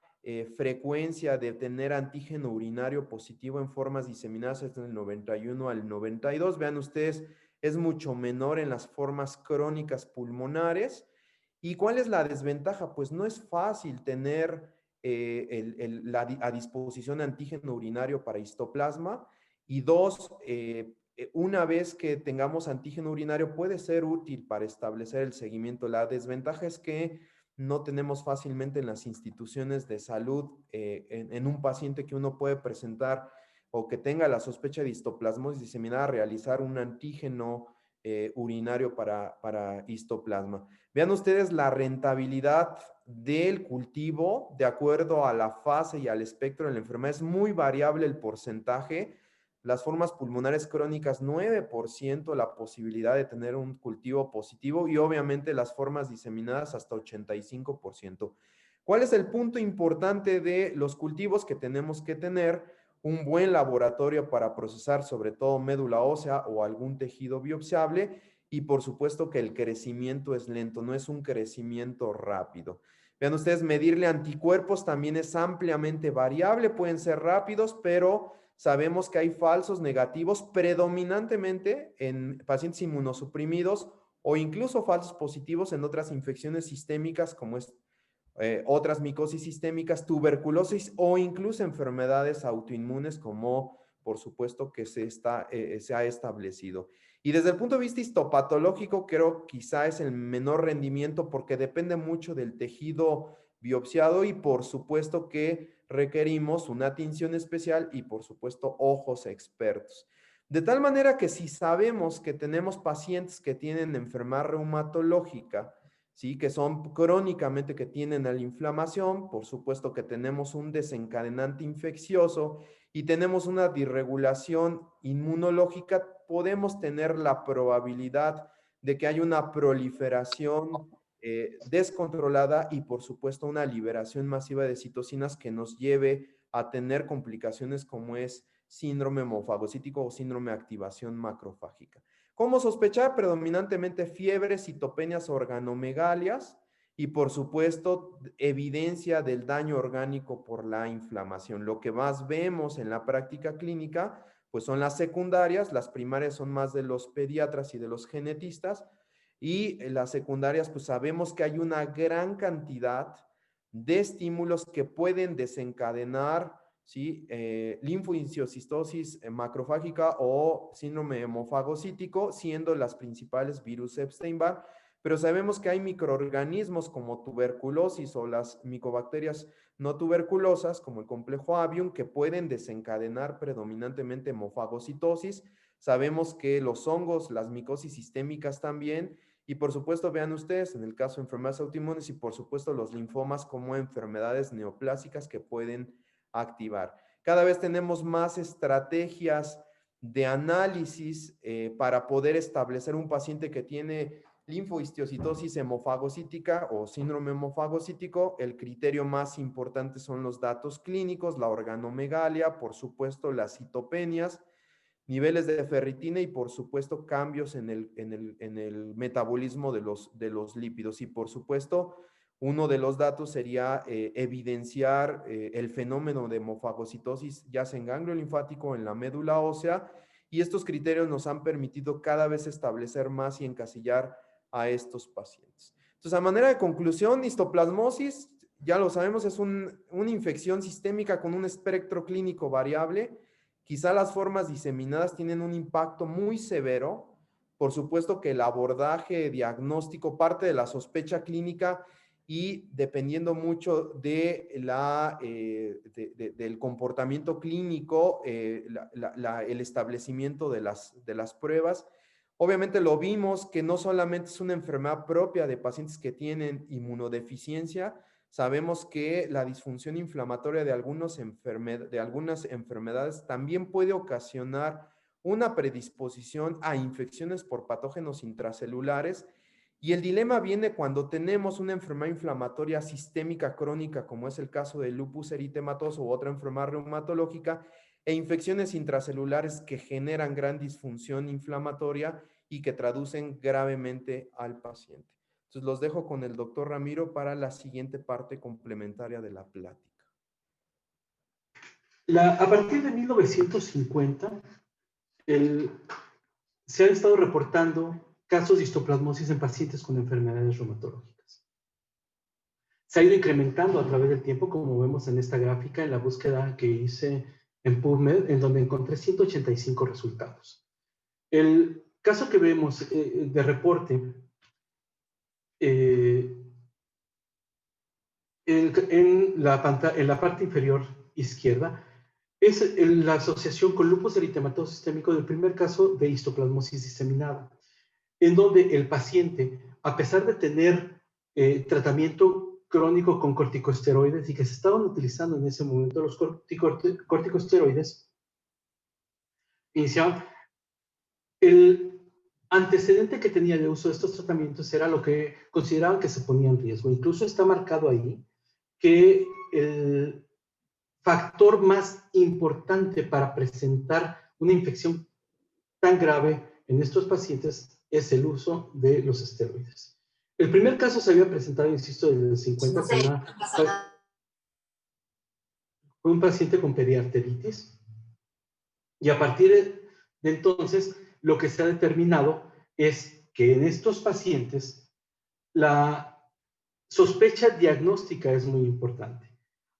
frecuencia de tener antígeno urinario positivo en formas diseminadas es del 91 al 92. Vean ustedes, es mucho menor en las formas crónicas pulmonares. ¿Y cuál es la desventaja? Pues no es fácil tener a disposición antígeno urinario para histoplasma. Y dos, una vez que tengamos antígeno urinario puede ser útil para establecer el seguimiento. La desventaja es que no tenemos fácilmente en las instituciones de salud, en un paciente que uno puede presentar o que tenga la sospecha de histoplasmosis diseminada, realizar un antígeno urinario para histoplasma. Vean ustedes la rentabilidad del cultivo de acuerdo a la fase y al espectro de la enfermedad. Es muy variable el porcentaje. Las formas pulmonares crónicas, 9% la posibilidad de tener un cultivo positivo y obviamente las formas diseminadas hasta 85%. ¿Cuál es el punto importante de los cultivos? Que tenemos que tener un buen laboratorio para procesar sobre todo médula ósea o algún tejido biopsiable y por supuesto que el crecimiento es lento, no es un crecimiento rápido. Vean ustedes, medirle anticuerpos también es ampliamente variable, pueden ser rápidos, pero sabemos que hay falsos negativos predominantemente en pacientes inmunosuprimidos o incluso falsos positivos en otras infecciones sistémicas como es otras micosis sistémicas, tuberculosis o incluso enfermedades autoinmunes como por supuesto que se ha establecido. Y desde el punto de vista histopatológico creo quizá es el menor rendimiento porque depende mucho del tejido biopsiado y por supuesto que requerimos una tinción especial y por supuesto ojos expertos. De tal manera que si sabemos que tenemos pacientes que tienen enfermedad reumatológica, ¿sí? Que son crónicamente que tienen la inflamación, por supuesto que tenemos un desencadenante infeccioso y tenemos una disregulación inmunológica, podemos tener la probabilidad de que haya una proliferación descontrolada y por supuesto una liberación masiva de citocinas que nos lleve a tener complicaciones como es síndrome hemofagocítico o síndrome de activación macrofágica. ¿Cómo sospechar? Predominantemente fiebres, citopenias, organomegalias y por supuesto evidencia del daño orgánico por la inflamación. Lo que más vemos en la práctica clínica pues son las secundarias, las primarias son más de los pediatras y de los genetistas y las secundarias pues sabemos que hay una gran cantidad de estímulos que pueden desencadenar, ¿sí? Linfohistiocytosis macrofágica o síndrome hemofagocítico, siendo las principales virus Epstein-Barr, pero sabemos que hay microorganismos como tuberculosis o las micobacterias no tuberculosas, como el complejo avium, que pueden desencadenar predominantemente hemofagocitosis. Sabemos que los hongos, las micosis sistémicas también, y por supuesto, vean ustedes, en el caso de enfermedades autoinmunes y por supuesto los linfomas como enfermedades neoplásicas que pueden activar. Cada vez tenemos más estrategias de análisis para poder establecer un paciente que tiene linfohistiocytosis hemofagocítica o síndrome hemofagocítico. El criterio más importante son los datos clínicos, la organomegalia, por supuesto las citopenias, niveles de ferritina y por supuesto cambios en el metabolismo de los lípidos. Y por supuesto, uno de los datos sería evidenciar el fenómeno de hemofagocitosis, ya sea en ganglio linfático o en la médula ósea, y estos criterios nos han permitido cada vez establecer más y encasillar a estos pacientes. Entonces, a manera de conclusión, histoplasmosis, ya lo sabemos, es una infección sistémica con un espectro clínico variable. Quizá las formas diseminadas tienen un impacto muy severo. Por supuesto que el abordaje diagnóstico parte de la sospecha clínica y dependiendo mucho de del comportamiento clínico, el establecimiento de las pruebas. Obviamente lo vimos que no solamente es una enfermedad propia de pacientes que tienen inmunodeficiencia, sabemos que la disfunción inflamatoria de algunas enfermedades también puede ocasionar una predisposición a infecciones por patógenos intracelulares y el dilema viene cuando tenemos una enfermedad inflamatoria sistémica crónica como es el caso del lupus eritematoso u otra enfermedad reumatológica e infecciones intracelulares que generan gran disfunción inflamatoria y que traducen gravemente al paciente. Entonces, los dejo con el doctor Ramiro para la siguiente parte complementaria de la plática. A partir de 1950, se han estado reportando casos de histoplasmosis en pacientes con enfermedades reumatológicas. Se ha ido incrementando a través del tiempo, como vemos en esta gráfica, en la búsqueda que hice en PubMed, en donde encontré 185 resultados. El caso que vemos de reporte en la parte inferior izquierda es la asociación con lupus eritematoso sistémico del primer caso de histoplasmosis diseminada, en donde el paciente, a pesar de tener tratamiento crónico con corticosteroides y que se estaban utilizando en ese momento los corticosteroides, iniciaban. El antecedente que tenía de uso de estos tratamientos era lo que consideraban que se ponía en riesgo. Incluso está marcado ahí que el factor más importante para presentar una infección tan grave en estos pacientes es el uso de los esteroides. El primer caso se había presentado, insisto, desde el 50, fue un paciente con periarteritis, y a partir de entonces lo que se ha determinado es que en estos pacientes la sospecha diagnóstica es muy importante.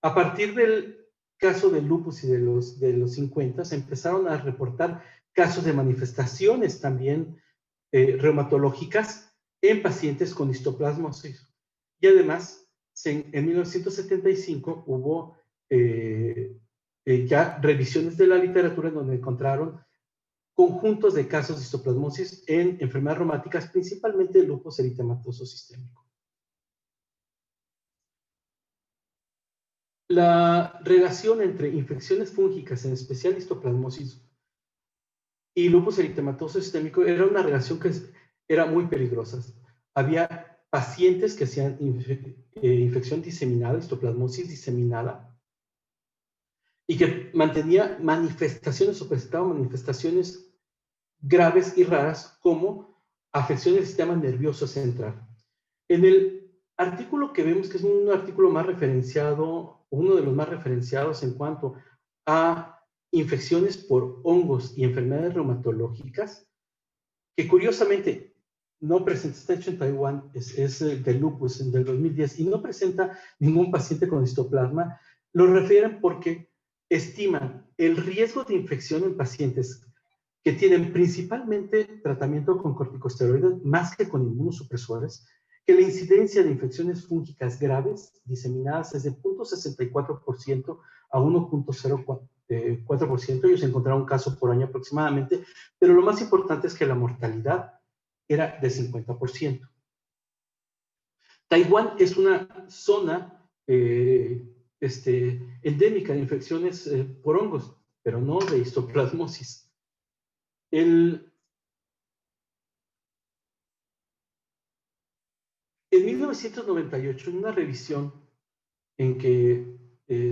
A partir del caso del lupus y de los 50 se empezaron a reportar casos de manifestaciones también reumatológicas en pacientes con histoplasmosis. Y además, en 1975 hubo ya revisiones de la literatura en donde encontraron conjuntos de casos de histoplasmosis en enfermedades reumáticas, principalmente el lupus eritematoso sistémico. La relación entre infecciones fúngicas, en especial histoplasmosis, y lupus eritematoso sistémico era una relación que era muy peligrosa. Había pacientes que hacían infección diseminada, histoplasmosis diseminada, y que mantenía manifestaciones o presentaba manifestaciones graves y raras como afección del sistema nervioso central. En el artículo que vemos, que es un artículo más referenciado, uno de los más referenciados en cuanto a infecciones por hongos y enfermedades reumatológicas, que curiosamente no presenta, está hecho en Taiwán, es del lupus del 2010, y no presenta ningún paciente con histoplasma, lo refieren porque estiman el riesgo de infección en pacientes que tienen principalmente tratamiento con corticosteroides más que con inmunosupresores, que la incidencia de infecciones fúngicas graves diseminadas es de 0.64% a 1.04%. Ellos encontraron un caso por año aproximadamente, pero lo más importante es que la mortalidad era de 50%. Taiwán es una zona endémica de infecciones por hongos, pero no de histoplasmosis. En 1998, en una revisión en que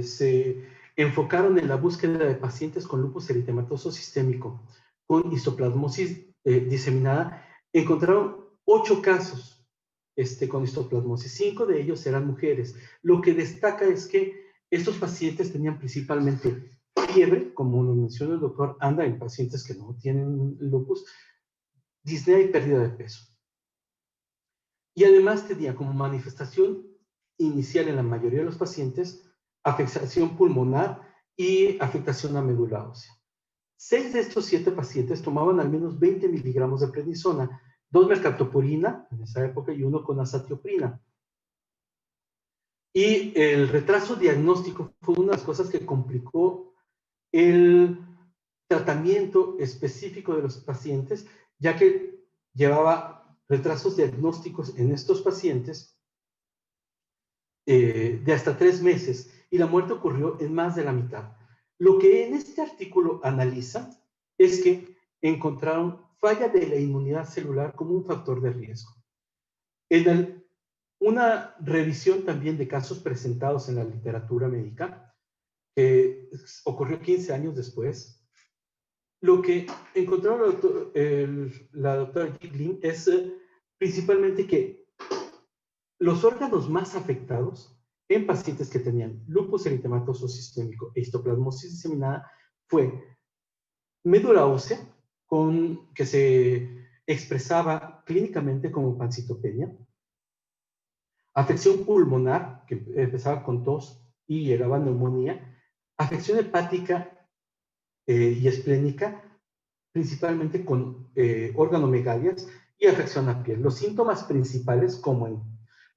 se enfocaron en la búsqueda de pacientes con lupus eritematoso sistémico con histoplasmosis diseminada, encontraron 8 casos con histoplasmosis. 5 de ellos eran mujeres. Lo que destaca es que estos pacientes tenían principalmente fiebre, como nos menciona el doctor Anda, en pacientes que no tienen lupus, disnea y pérdida de peso. Y además tenía como manifestación inicial en la mayoría de los pacientes afectación pulmonar y afectación a médula ósea. 6 de estos 7 pacientes tomaban al menos 20 miligramos de prednisona, 2 mercaptopurina en esa época y 1 con azatioprina. Y el retraso diagnóstico fue una de las cosas que complicó el tratamiento específico de los pacientes, ya que llevaba retrasos diagnósticos en estos pacientes de hasta 3 meses, y la muerte ocurrió en más de la mitad. Lo que en este artículo analiza es que encontraron falla de la inmunidad celular como un factor de riesgo. Una revisión también de casos presentados en la literatura médica, que ocurrió 15 años después, lo que encontraron la doctora Giglin es principalmente que los órganos más afectados en pacientes que tenían lupus eritematoso sistémico e histoplasmosis diseminada fue médula ósea, que se expresaba clínicamente como pancitopenia, afección pulmonar, que empezaba con tos y llegaba a neumonía, afección hepática y esplénica, principalmente con organomegalias y afección a piel. Los síntomas principales, como en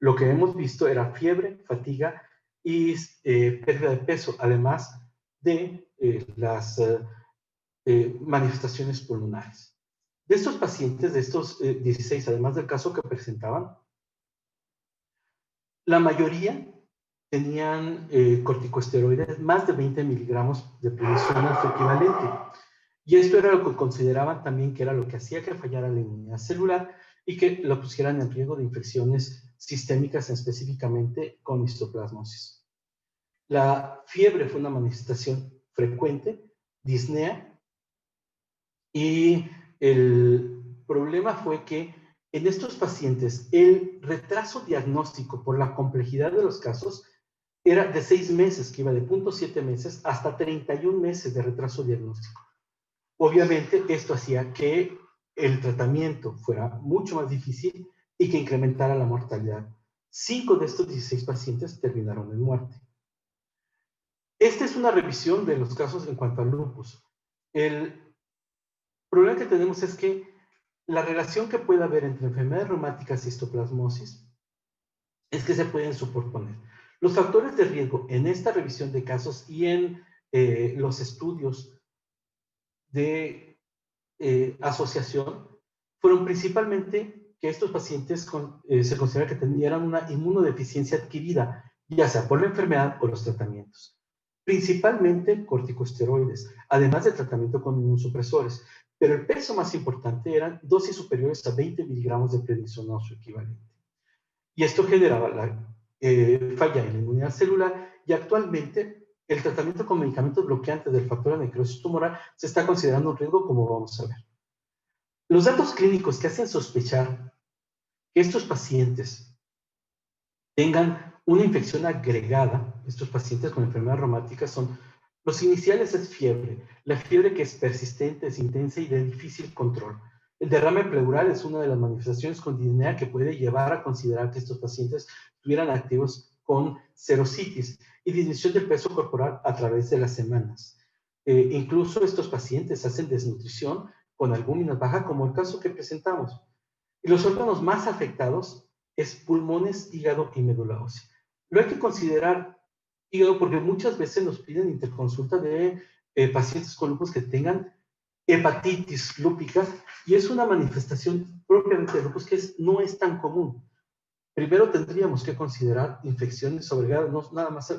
lo que hemos visto, era fiebre, fatiga y pérdida de peso, además de las manifestaciones pulmonares. De estos pacientes, de estos 16, además del caso que presentaban, la mayoría tenían corticosteroides, más de 20 miligramos de prednisona su equivalente. Y esto era lo que consideraban también que era lo que hacía que fallara la inmunidad celular y que lo pusieran en riesgo de infecciones sistémicas, específicamente con histoplasmosis. La fiebre fue una manifestación frecuente, disnea, y el problema fue que en estos pacientes el retraso diagnóstico por la complejidad de los casos era de 6 meses, que iba de 0.7 meses hasta 31 meses de retraso diagnóstico. Obviamente, esto hacía que el tratamiento fuera mucho más difícil y que incrementara la mortalidad. 5 de estos 16 pacientes terminaron en muerte. Esta es una revisión de los casos en cuanto al lupus. El problema que tenemos es que la relación que puede haber entre enfermedades reumáticas y histoplasmosis es que se pueden superponer. Los factores de riesgo en esta revisión de casos y en los estudios de asociación fueron principalmente que estos pacientes se considera que tenían una inmunodeficiencia adquirida, ya sea por la enfermedad o los tratamientos. Principalmente corticosteroides, además de tratamiento con inmunosupresores. Pero el peso más importante eran dosis superiores a 20 miligramos de prednisona o su equivalente. Y esto generaba la falla en la inmunidad celular y actualmente el tratamiento con medicamentos bloqueantes del factor de necrosis tumoral se está considerando un riesgo, como vamos a ver. Los datos clínicos que hacen sospechar que estos pacientes tengan una infección agregada, estos pacientes con enfermedades reumáticas, son los iniciales es fiebre, la fiebre que es persistente, es intensa y de difícil control. El derrame pleural es una de las manifestaciones con disnea que puede llevar a considerar que estos pacientes estuvieran activos con serositis y disminución del peso corporal a través de las semanas. Incluso estos pacientes hacen desnutrición con albúmina baja, como el caso que presentamos. Y los órganos más afectados es pulmones, hígado y médula ósea. Lo hay que considerar hígado porque muchas veces nos piden interconsulta de pacientes con lupus que tengan hepatitis lúpica y es una manifestación propiamente de lupus que no es tan común. Primero tendríamos que considerar infecciones agregadas, no nada más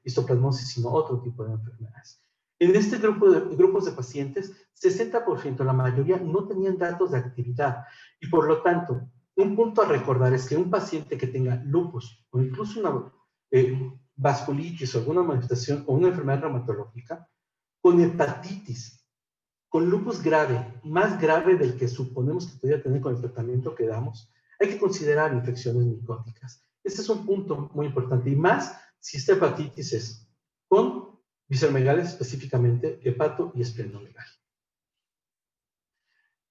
histoplasmosis, sino otro tipo de enfermedades. En este grupos de pacientes, 60%, la mayoría, no tenían datos de actividad y por lo tanto, un punto a recordar es que un paciente que tenga lupus o incluso una vasculitis o alguna manifestación o una enfermedad reumatológica, con hepatitis, con lupus grave, más grave del que suponemos que podría tener con el tratamiento que damos, hay que considerar infecciones micóticas. Este es un punto muy importante, y más si esta hepatitis es con visceromegalias, específicamente hepato y esplenomegalia.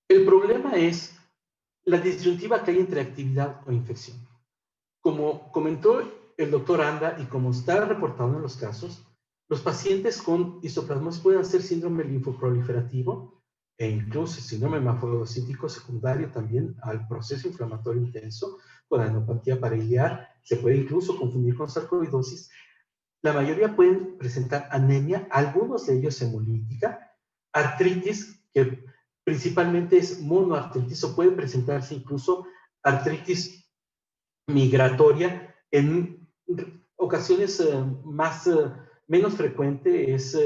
El problema es la disyuntiva que hay entre actividad o infección. Como comentó el doctor Anda y como está reportado en los casos, los pacientes con histoplasmosis pueden hacer síndrome linfoproliferativo e incluso síndrome hemafagocítico secundario también al proceso inflamatorio intenso, con adenopatía parailiar, se puede incluso confundir con sarcoidosis. La mayoría pueden presentar anemia, algunos de ellos hemolítica, artritis, que principalmente es monoartritis, o puede presentarse incluso artritis migratoria. En ocasiones menos frecuente es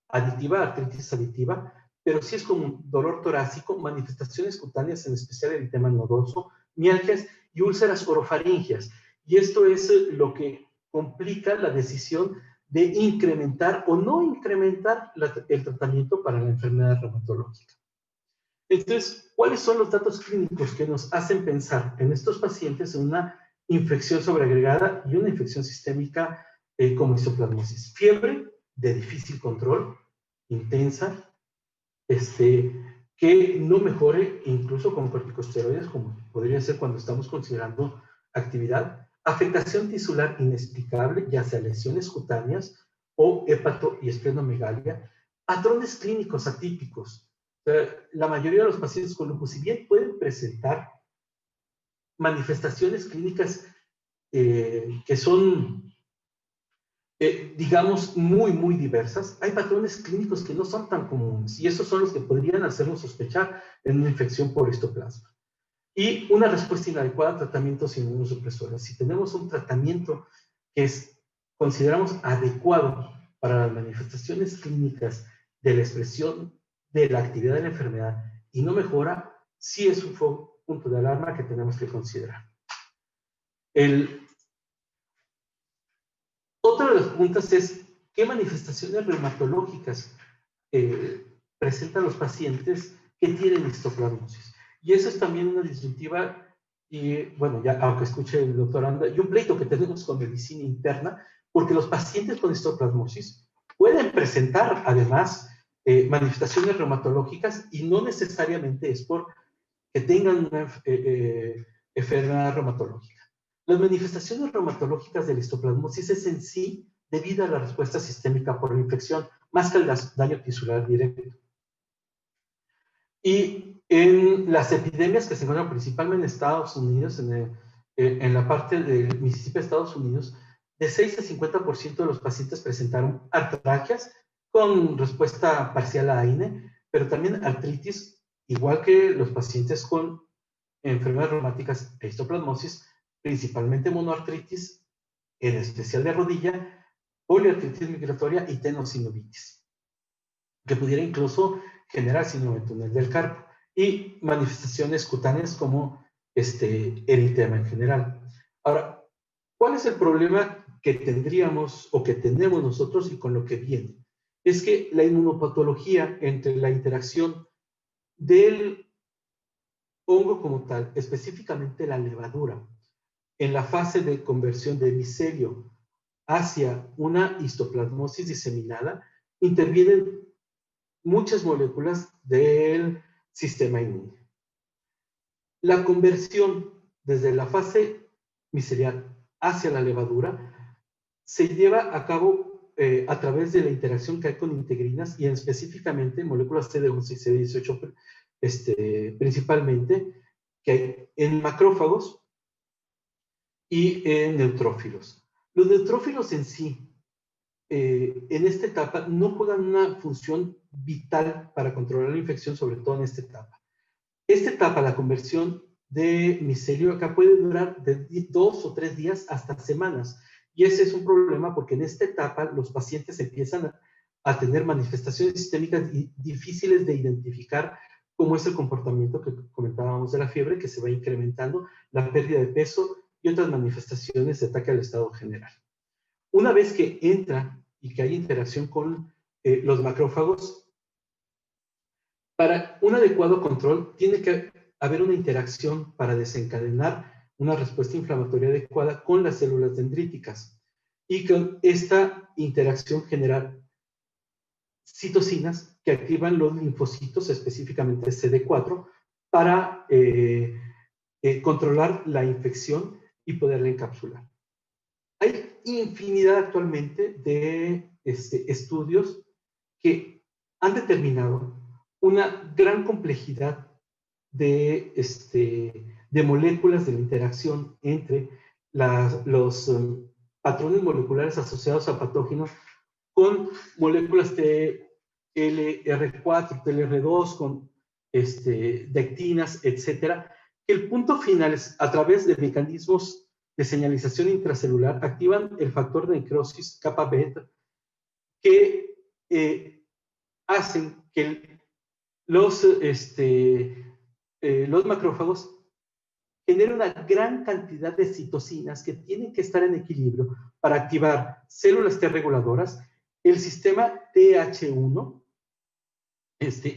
aditiva, artritis aditiva, pero sí es como dolor torácico, manifestaciones cutáneas, en especial eritema nodoso, mialgias y úlceras orofaringeas. Y esto es lo que complica la decisión de incrementar o no incrementar el tratamiento para la enfermedad reumatológica. Entonces, ¿cuáles son los datos clínicos que nos hacen pensar en estos pacientes en una infección sobreagregada y una infección sistémica como histoplasmosis? Fiebre de difícil control, intensa, que no mejore incluso con corticosteroides, como podría ser cuando estamos considerando actividad, afectación tisular inexplicable, ya sea lesiones cutáneas o hepato y esplenomegalia, patrones clínicos atípicos. La mayoría de los pacientes con lupus, si bien pueden presentar manifestaciones clínicas que son, digamos, muy diversas, hay patrones clínicos que no son tan comunes y esos son los que podrían hacernos sospechar en una infección por histoplasma. Y una respuesta inadecuada a tratamientos inmunosupresores. Si tenemos un tratamiento que consideramos adecuado para las manifestaciones clínicas de la expresión de la actividad de la enfermedad y no mejora, sí es un punto de alarma que tenemos que considerar. Otra de las preguntas es, ¿qué manifestaciones reumatológicas presentan los pacientes que tienen histoplasmosis? Y eso es también una disyuntiva, y bueno, ya aunque escuche el doctor Anda, y un pleito que tenemos con medicina interna, porque los pacientes con histoplasmosis pueden presentar además manifestaciones reumatológicas y no necesariamente es por que tengan una enfermedad reumatológica. Las manifestaciones reumatológicas de la histoplasmosis es en sí debido a la respuesta sistémica por la infección, más que al daño tisular directo. Y en las epidemias que se encuentran principalmente en Estados Unidos, en la parte del Mississippi, Estados Unidos, de 6 a 50% de los pacientes presentaron artralgias con respuesta parcial a AINE, pero también artritis, igual que los pacientes con enfermedades reumáticas e histoplasmosis, principalmente monoartritis, en especial de rodilla, poliartritis migratoria y tenosinovitis, que pudiera incluso generar síndrome de túnel del carpo, y manifestaciones cutáneas como eritema en general. Ahora, ¿cuál es el problema que tendríamos o que tenemos nosotros y con lo que viene? Es que la inmunopatología entre la interacción del hongo como tal, específicamente la levadura, en la fase de conversión de micelio hacia una histoplasmosis diseminada, intervienen muchas moléculas del sistema inmune. La conversión desde la fase micelial hacia la levadura se lleva a cabo a través de la interacción que hay con integrinas y específicamente moléculas CD11 y CD18 principalmente, que hay en macrófagos y en neutrófilos. Los neutrófilos en sí, en esta etapa, no juegan una función vital para controlar la infección, sobre todo en esta etapa. Esta etapa, la conversión de micelio, acá puede durar de 2 o 3 días hasta semanas. Y ese es un problema porque en esta etapa los pacientes empiezan a tener manifestaciones sistémicas difíciles de identificar, como es el comportamiento que comentábamos de la fiebre, que se va incrementando, la pérdida de peso y otras manifestaciones de ataque al estado general. Una vez que entra y que hay interacción con los macrófagos, para un adecuado control tiene que haber una interacción para desencadenar una respuesta inflamatoria adecuada con las células dendríticas y con esta interacción generar citocinas que activan los linfocitos, específicamente CD4, para controlar la infección y poderla encapsular. Hay infinidad actualmente de estudios que han determinado una gran complejidad de moléculas de la interacción entre los patrones moleculares asociados a patógenos con moléculas TLR4, TLR2, con dectinas, etcétera. El punto final es, a través de mecanismos de señalización intracelular, activan el factor de necrosis kappa beta, que hacen que los macrófagos genera una gran cantidad de citocinas que tienen que estar en equilibrio para activar células T reguladoras, el sistema TH1,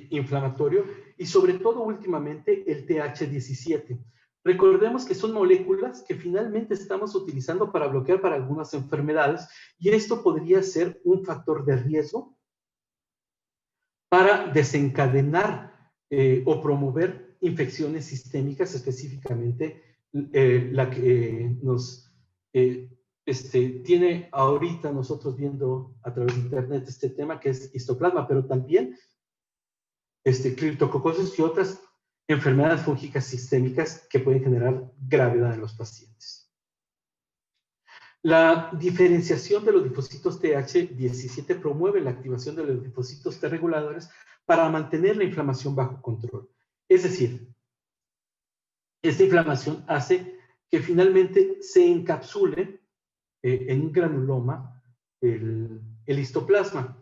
inflamatorio, y sobre todo últimamente el TH17. Recordemos que son moléculas que finalmente estamos utilizando para bloquear para algunas enfermedades, y esto podría ser un factor de riesgo para desencadenar o promover infecciones sistémicas, específicamente la que nos tiene ahorita nosotros viendo a través de internet este tema, que es histoplasma, pero también criptococosis y otras enfermedades fúngicas sistémicas que pueden generar gravedad en los pacientes. La diferenciación de los linfocitos TH17 promueve la activación de los linfocitos T reguladores para mantener la inflamación bajo control. Es decir, esta inflamación hace que finalmente se encapsule en un granuloma el histoplasma.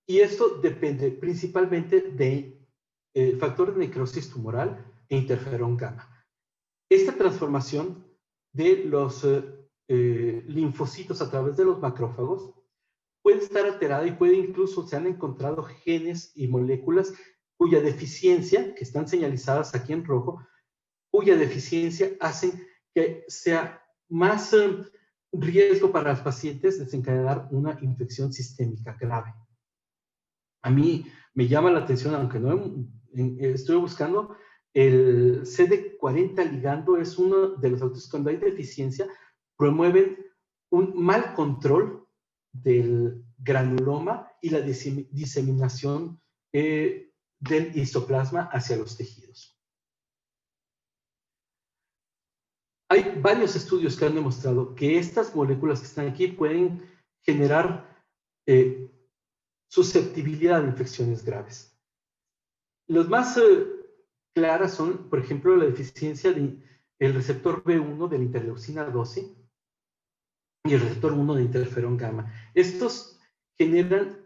Y esto depende principalmente de factor de necrosis tumoral e interferón gamma. Esta transformación de los linfocitos a través de los macrófagos puede estar alterada y puede incluso, se han encontrado genes y moléculas cuya deficiencia, que están señalizadas aquí en rojo, cuya deficiencia hacen que sea más riesgo para los pacientes desencadenar una infección sistémica grave. A mí me llama la atención, aunque no estoy buscando, el CD40 ligando es uno de los autores cuando hay deficiencia, promueven un mal control del granuloma y la diseminación del histoplasma hacia los tejidos. Hay varios estudios que han demostrado que estas moléculas que están aquí pueden generar susceptibilidad a infecciones graves. Los más claras son, por ejemplo, la deficiencia del receptor B1 de la interleucina 12 y el receptor 1 de interferón gamma. Estos generan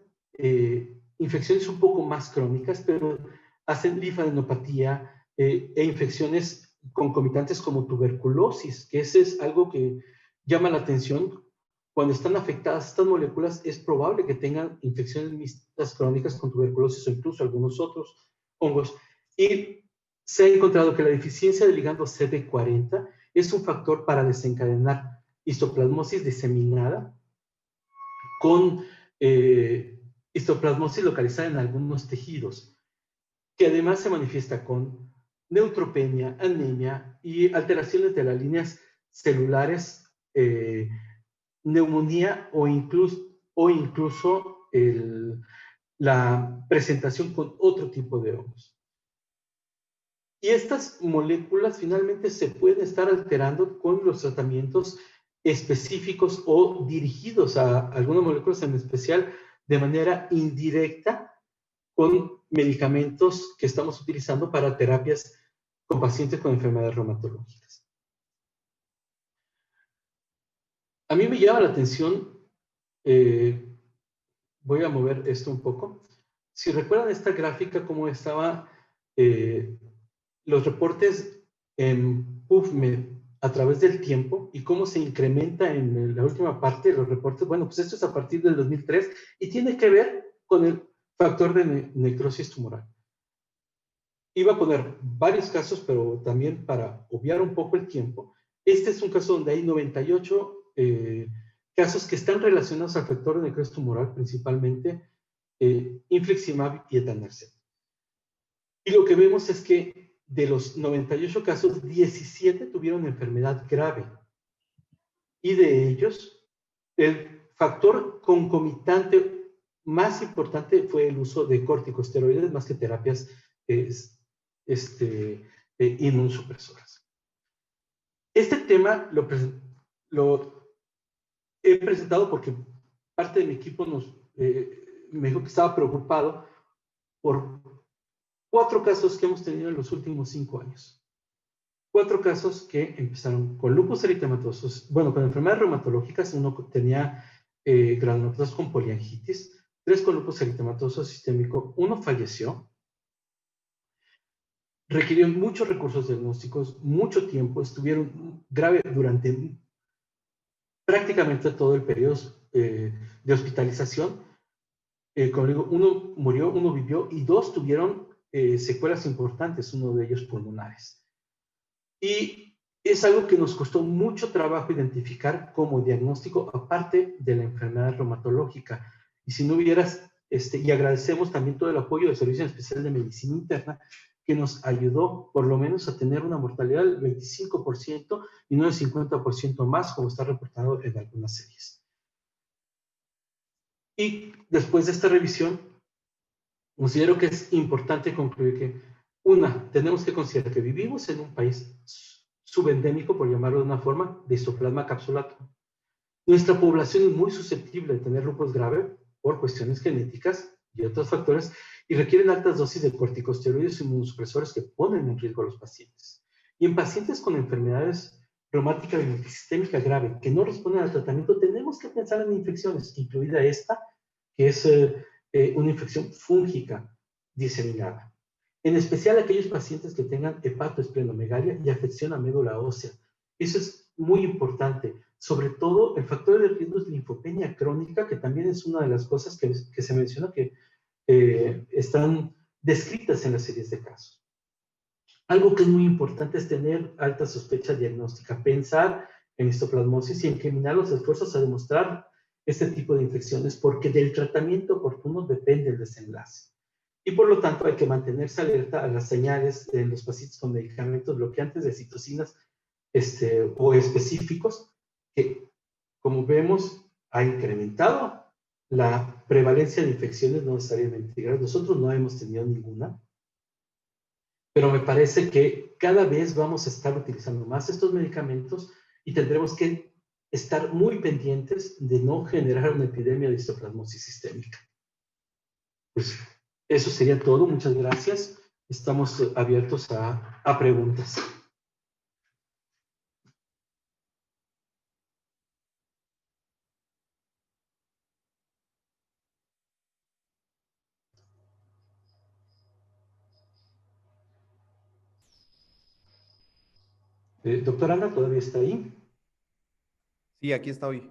infecciones un poco más crónicas, pero hacen linfadenopatía e infecciones concomitantes como tuberculosis, que ese es algo que llama la atención. Cuando están afectadas estas moléculas, es probable que tengan infecciones mixtas crónicas con tuberculosis o incluso algunos otros hongos. Y se ha encontrado que la deficiencia del ligando CD40 es un factor para desencadenar histoplasmosis diseminada con histoplasmosis localizada en algunos tejidos, que además se manifiesta con neutropenia, anemia y alteraciones de las líneas celulares, neumonía o incluso la presentación con otro tipo de hongos. Y estas moléculas finalmente se pueden estar alterando con los tratamientos específicos o dirigidos a algunas moléculas en especial de manera indirecta con medicamentos que estamos utilizando para terapias con pacientes con enfermedades reumatológicas. A mí me llama la atención, voy a mover esto un poco. Si recuerdan esta gráfica, cómo estaba los reportes en PubMed a través del tiempo y cómo se incrementa en la última parte de los reportes. Bueno, pues esto es a partir del 2003 y tiene que ver con el factor de necrosis tumoral. Iba a poner varios casos, pero también para obviar un poco el tiempo. Este es un caso donde hay 98 casos que están relacionados al factor de necrosis tumoral, principalmente infliximab y etanercept. Y lo que vemos es que de los 98 casos, 17 tuvieron enfermedad grave. Y de ellos, el factor concomitante más importante fue el uso de corticosteroides más que terapias inmunosupresoras. Este tema lo he presentado porque parte de mi equipo me dijo que estaba preocupado por 4 casos que hemos tenido en los últimos 5 años. 4 casos que empezaron con lupus eritematoso, bueno, con enfermedades reumatológicas. Uno tenía granulomatosis con poliangitis, 3 con lupus eritematoso sistémico, 1 falleció. requirieron muchos recursos diagnósticos, mucho tiempo, estuvieron grave durante prácticamente todo el periodo de hospitalización. Como digo, uno murió, uno vivió y dos tuvieron secuelas importantes, uno de ellos pulmonares. Y es algo que nos costó mucho trabajo identificar como diagnóstico, aparte de la enfermedad reumatológica. Y si no hubieras, y agradecemos también todo el apoyo del Servicio Especial de Medicina Interna, que nos ayudó por lo menos a tener una mortalidad del 25% y no del 50% más, como está reportado en algunas series. Y después de esta revisión, considero que es importante concluir que, una, tenemos que considerar que vivimos en un país subendémico, por llamarlo de una forma, de Histoplasma capsulatum. Nuestra población es muy susceptible de tener lupus grave por cuestiones genéticas y otros factores, y requieren altas dosis de corticosteroides y inmunosupresores que ponen en riesgo a los pacientes. Y en pacientes con enfermedades reumáticas y multisistémica grave que no responden al tratamiento, tenemos que pensar en infecciones, incluida esta, que es una infección fúngica diseminada. En especial aquellos pacientes que tengan hepatoesplenomegalia y afección a médula ósea. Eso es muy importante. Sobre todo, el factor de riesgo es linfopenia crónica, que también es una de las cosas que se menciona que están descritas en las series de casos. Algo que es muy importante es tener alta sospecha diagnóstica, pensar en histoplasmosis y encaminar los esfuerzos a demostrar este tipo de infecciones, porque del tratamiento oportuno depende el desenlace. Y por lo tanto hay que mantenerse alerta a las señales en los pacientes con medicamentos bloqueantes de citocinas o específicos, que como vemos ha incrementado la prevalencia de infecciones no necesariamente graves. Nosotros no hemos tenido ninguna, pero me parece que cada vez vamos a estar utilizando más estos medicamentos y tendremos que estar muy pendientes de no generar una epidemia de histoplasmosis sistémica. Pues eso sería todo. Muchas gracias. Estamos abiertos a preguntas. Doctora Ana, ¿todavía está ahí? Sí, aquí estoy.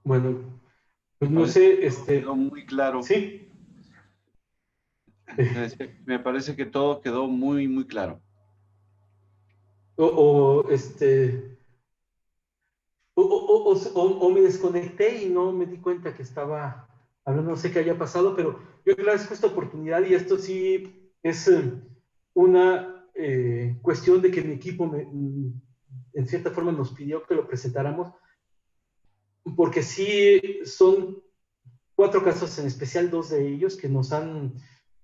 Bueno, pues no sé, quedó muy claro. Sí. Me parece que todo quedó muy, muy claro. O me desconecté y no me di cuenta que estaba hablando, no sé qué haya pasado, pero yo agradezco esta oportunidad y esto sí es una cuestión de que mi equipo en cierta forma nos pidió que lo presentáramos, porque sí son 4 casos, en especial 2 de ellos, que nos han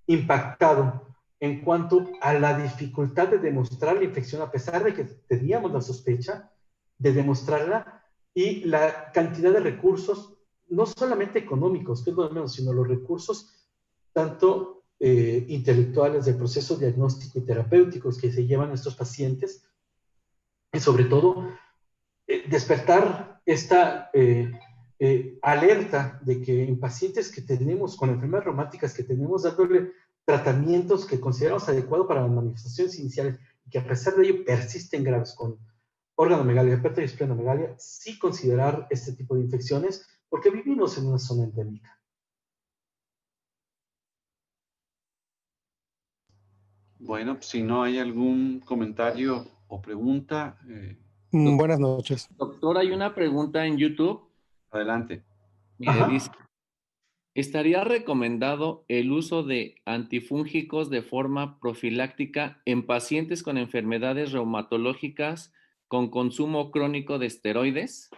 impactado en cuanto a la dificultad de demostrar la infección, a pesar de que teníamos la sospecha de demostrarla, y la cantidad de recursos, no solamente económicos, que es lo de menos, sino los recursos tanto intelectuales del proceso diagnóstico y terapéuticos que se llevan a estos pacientes, y sobre todo despertar esta alerta de que en pacientes que tenemos con enfermedades reumáticas, que tenemos dándole tratamientos que consideramos adecuados para las manifestaciones iniciales y que a pesar de ello persisten graves con organomegalia, hepatoesplenomegalia, sí considerar este tipo de infecciones porque vivimos en una zona endémica. Bueno, si no hay algún comentario o pregunta. Buenas noches. Doctor, hay una pregunta en YouTube. Adelante. Dice, ¿estaría recomendado el uso de antifúngicos de forma profiláctica en pacientes con enfermedades reumatológicas con consumo crónico de esteroides?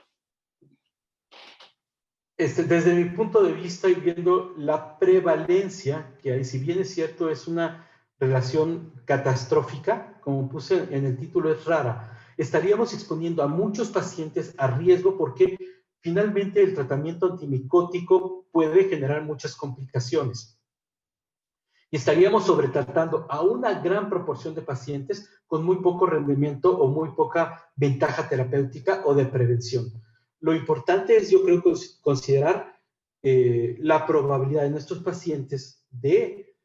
Desde mi punto de vista y viendo la prevalencia que hay, si bien es cierto, es una relación catastrófica, como puse en el título, es rara, estaríamos exponiendo a muchos pacientes a riesgo porque finalmente el tratamiento antimicótico puede generar muchas complicaciones. y estaríamos sobretratando a una gran proporción de pacientes con muy poco rendimiento o muy poca ventaja terapéutica o de prevención. Lo importante es, yo creo, considerar la probabilidad de nuestros pacientes de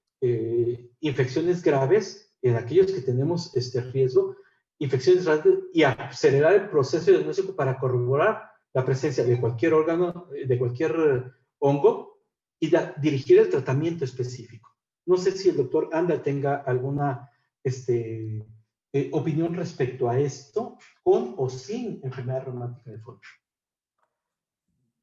infecciones graves, en aquellos que tenemos este riesgo, infecciones graves, y acelerar el proceso diagnóstico para corroborar la presencia de cualquier órgano, de cualquier hongo, y dirigir el tratamiento específico. No sé si el doctor Anda tenga alguna opinión respecto a esto, con o sin enfermedad reumática de fondo.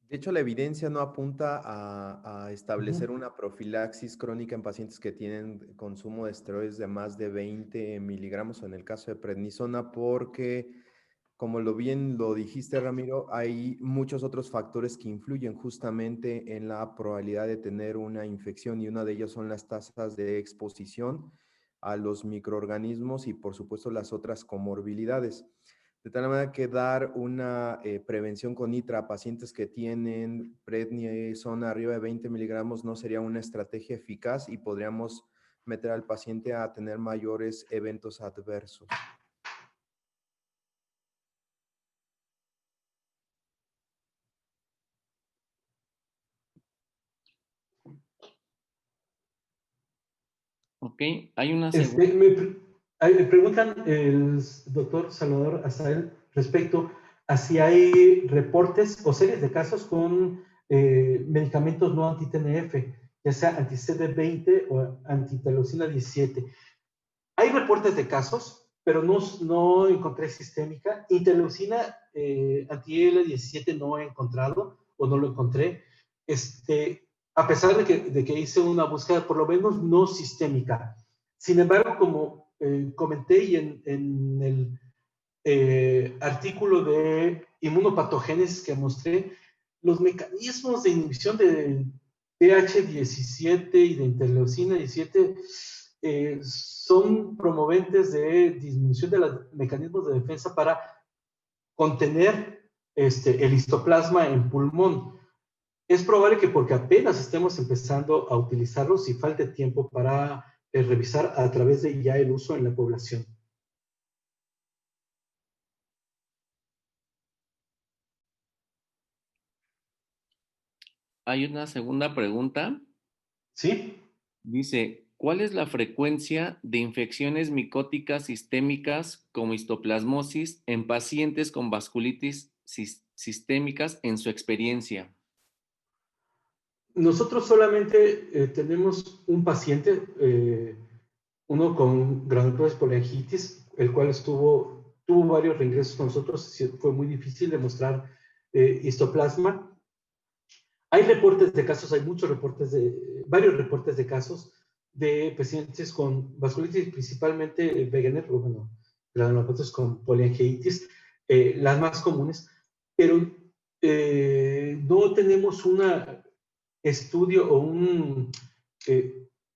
De hecho, la evidencia no apunta a establecer una profilaxis crónica en pacientes que tienen consumo de esteroides de más de 20 miligramos, o en el caso de prednisona, porque, como bien lo dijiste, Ramiro, hay muchos otros factores que influyen justamente en la probabilidad de tener una infección, y una de ellas son las tasas de exposición a los microorganismos y, por supuesto, las otras comorbilidades. De tal manera que dar una prevención con nitra a pacientes que tienen prednisona arriba de 20 miligramos no sería una estrategia eficaz, y podríamos meter al paciente a tener mayores eventos adversos. Ok, hay una segunda. Me preguntan el doctor Salvador Azael respecto a si hay reportes o series de casos con medicamentos no anti-TNF, ya sea anti-CD20 o anti-telosina 17. Hay reportes de casos, pero no encontré sistémica. Interleucina anti-IL-17 no he encontrado, o no lo encontré. A pesar de que hice una búsqueda, por lo menos no sistémica. Sin embargo, como comenté, y en el artículo de inmunopatogénesis que mostré, los mecanismos de inhibición de TH17 y de interleucina 17 son promoventes de disminución de los mecanismos de defensa para contener el histoplasma en pulmón. Es probable que porque apenas estemos empezando a utilizarlos y falte tiempo para revisar a través de ya el uso en la población. Hay una segunda pregunta. ¿Sí? Dice, ¿cuál es la frecuencia de infecciones micóticas sistémicas como histoplasmosis en pacientes con vasculitis sistémicas en su experiencia? Nosotros solamente tenemos un paciente, uno con granulomatous poliangiitis, el cual tuvo varios reingresos con nosotros. Fue muy difícil demostrar histoplasma. Hay reportes de casos, hay varios reportes de casos de pacientes con vasculitis, principalmente Wegener, bueno, granulomatous con poliangiitis, las más comunes, pero no tenemos un estudio o un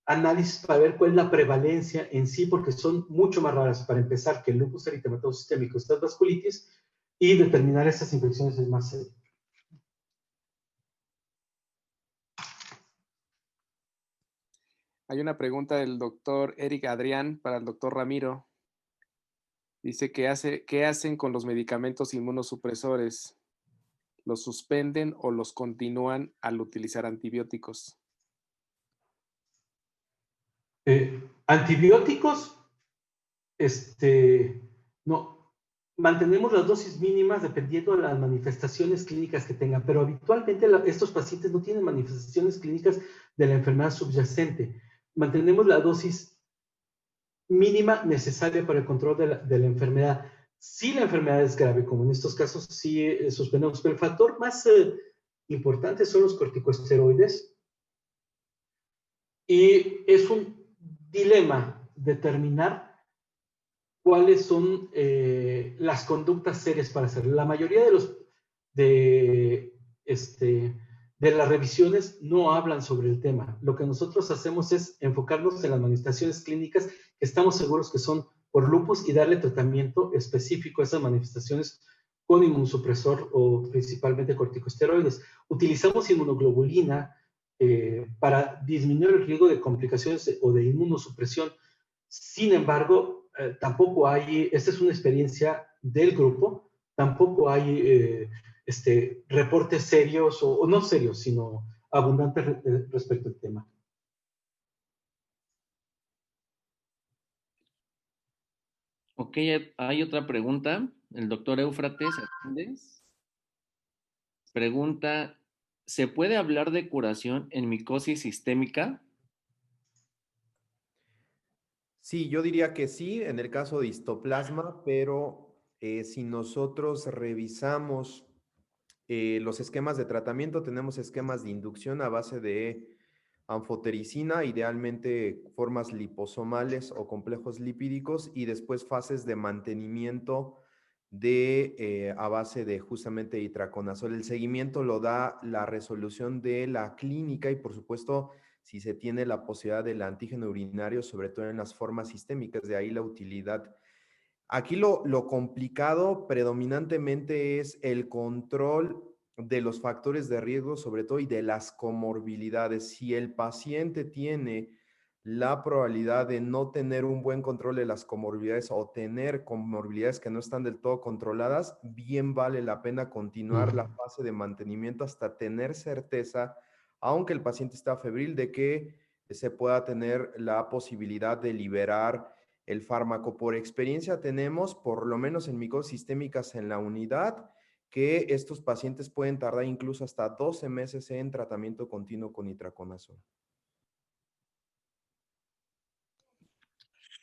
análisis para ver cuál es la prevalencia en sí, porque son mucho más raras, para empezar, que el lupus eritematoso sistémico, estas vasculitis, y determinar estas infecciones es más serio. Hay una pregunta del doctor Eric Adrián para el doctor Ramiro. Dice, ¿qué hacen con los medicamentos inmunosupresores? ¿Los suspenden o los continúan al utilizar antibióticos? Antibióticos, no, mantenemos las dosis mínimas dependiendo de las manifestaciones clínicas que tengan, pero habitualmente estos pacientes no tienen manifestaciones clínicas de la enfermedad subyacente. Mantenemos la dosis mínima necesaria para el control de la enfermedad. Si la enfermedad es grave, como en estos casos, sí suspendemos, pero el factor más importante son los corticosteroides, y es un dilema determinar cuáles son las conductas serias para hacerlo. La mayoría de las revisiones no hablan sobre el tema. Lo que nosotros hacemos es enfocarnos en las manifestaciones clínicas que estamos seguros que son por lupus, y darle tratamiento específico a esas manifestaciones con inmunosupresor o principalmente corticosteroides. Utilizamos inmunoglobulina para disminuir el riesgo de complicaciones o de inmunosupresión. Sin embargo, tampoco hay, esta es una experiencia del grupo, tampoco hay reportes serios, o no serios, sino abundantes respecto al tema. Ok, hay otra pregunta. El doctor Éufrates Hernández pregunta, ¿se puede hablar de curación en micosis sistémica? Sí, yo diría que sí, en el caso de histoplasma, pero si nosotros revisamos los esquemas de tratamiento, tenemos esquemas de inducción a base de anfotericina, idealmente formas liposomales o complejos lipídicos, y después fases de mantenimiento a base de justamente itraconazol. El seguimiento lo da la resolución de la clínica y, por supuesto, si se tiene la posibilidad del antígeno urinario, sobre todo en las formas sistémicas, de ahí la utilidad. Aquí lo complicado predominantemente es el control de los factores de riesgo, sobre todo, y de las comorbilidades. Si el paciente tiene la probabilidad de no tener un buen control de las comorbilidades o tener comorbilidades que no están del todo controladas, bien vale la pena continuar la fase de mantenimiento hasta tener certeza, aunque el paciente está febril, de que se pueda tener la posibilidad de liberar el fármaco. Por experiencia tenemos, por lo menos en micosis sistémicas en la unidad, que estos pacientes pueden tardar incluso hasta 12 meses en tratamiento continuo con itraconazol.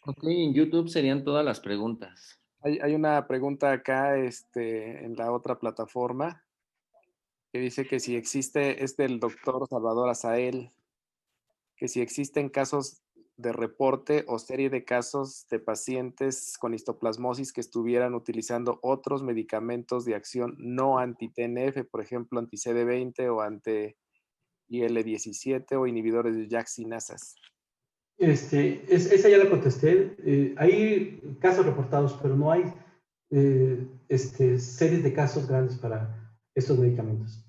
Ok, en YouTube serían todas las preguntas. Hay una pregunta acá en la otra plataforma que dice que si existe, es del doctor Salvador Azael, que si existen casos de reporte o serie de casos de pacientes con histoplasmosis que estuvieran utilizando otros medicamentos de acción no anti-TNF, por ejemplo, anti-CD20 o anti-IL-17 o inhibidores de JAK sinasas. Esa ya la contesté. Hay casos reportados, pero no hay series de casos grandes para estos medicamentos.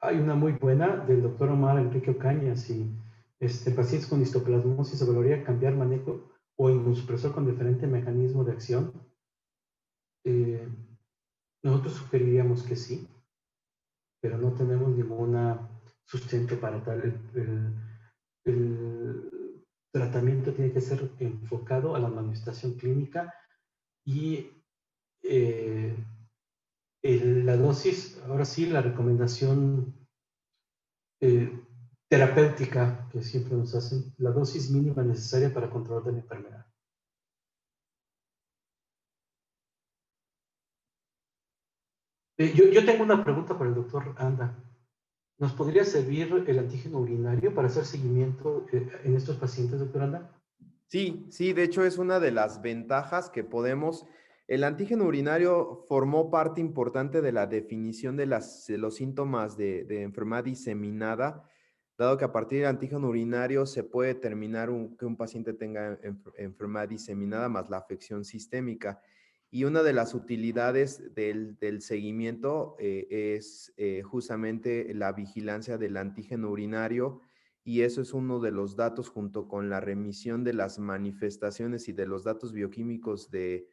Hay una muy buena del doctor Omar Enrique Ocaña. Si pacientes con histoplasmosis se valoraría cambiar manejo o inmunosupresor con diferente mecanismo de acción, nosotros sugeriríamos que sí, pero no tenemos ninguna sustento para tal. El tratamiento tiene que ser enfocado a la administración clínica y la dosis, ahora sí, la recomendación terapéutica que siempre nos hacen, la dosis mínima necesaria para controlar la enfermedad. Yo tengo una pregunta para el doctor Anda. ¿Nos podría servir el antígeno urinario para hacer seguimiento en estos pacientes, doctor Anda? Sí, de hecho es una de las ventajas que podemos. El antígeno urinario formó parte importante de la definición de los síntomas de enfermedad diseminada, dado que a partir del antígeno urinario se puede determinar que un paciente tenga enfermedad diseminada más la afección sistémica. Y una de las utilidades del seguimiento es justamente la vigilancia del antígeno urinario, y eso es uno de los datos, junto con la remisión de las manifestaciones y de los datos bioquímicos de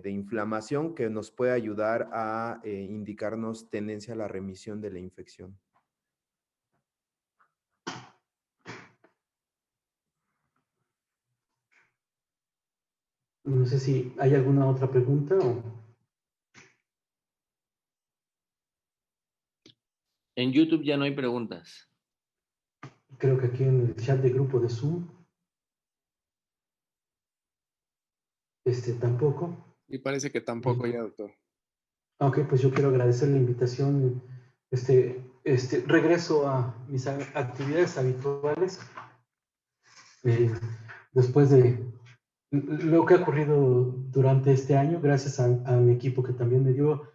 inflamación, que nos puede ayudar a indicarnos tendencia a la remisión de la infección. No sé si hay alguna otra pregunta o... En YouTube ya no hay preguntas. Creo que aquí en el chat de grupo de Zoom tampoco. Y parece que tampoco ya, doctor. Ok, pues yo quiero agradecer la invitación. Regreso a mis actividades habituales después de lo que ha ocurrido durante este año, gracias a mi equipo que también me dio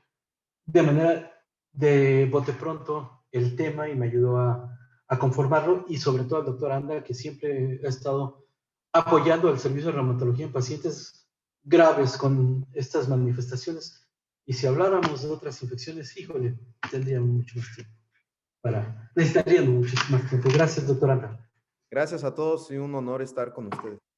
de manera de bote pronto el tema y me ayudó a conformarlo, y sobre todo al doctor Anda, que siempre ha estado apoyando al servicio de reumatología en pacientes graves con estas manifestaciones. Y si habláramos de otras infecciones, híjole, tendríamos mucho más tiempo. Necesitaríamos mucho más tiempo. Gracias, doctor Anda. Gracias a todos y un honor estar con ustedes.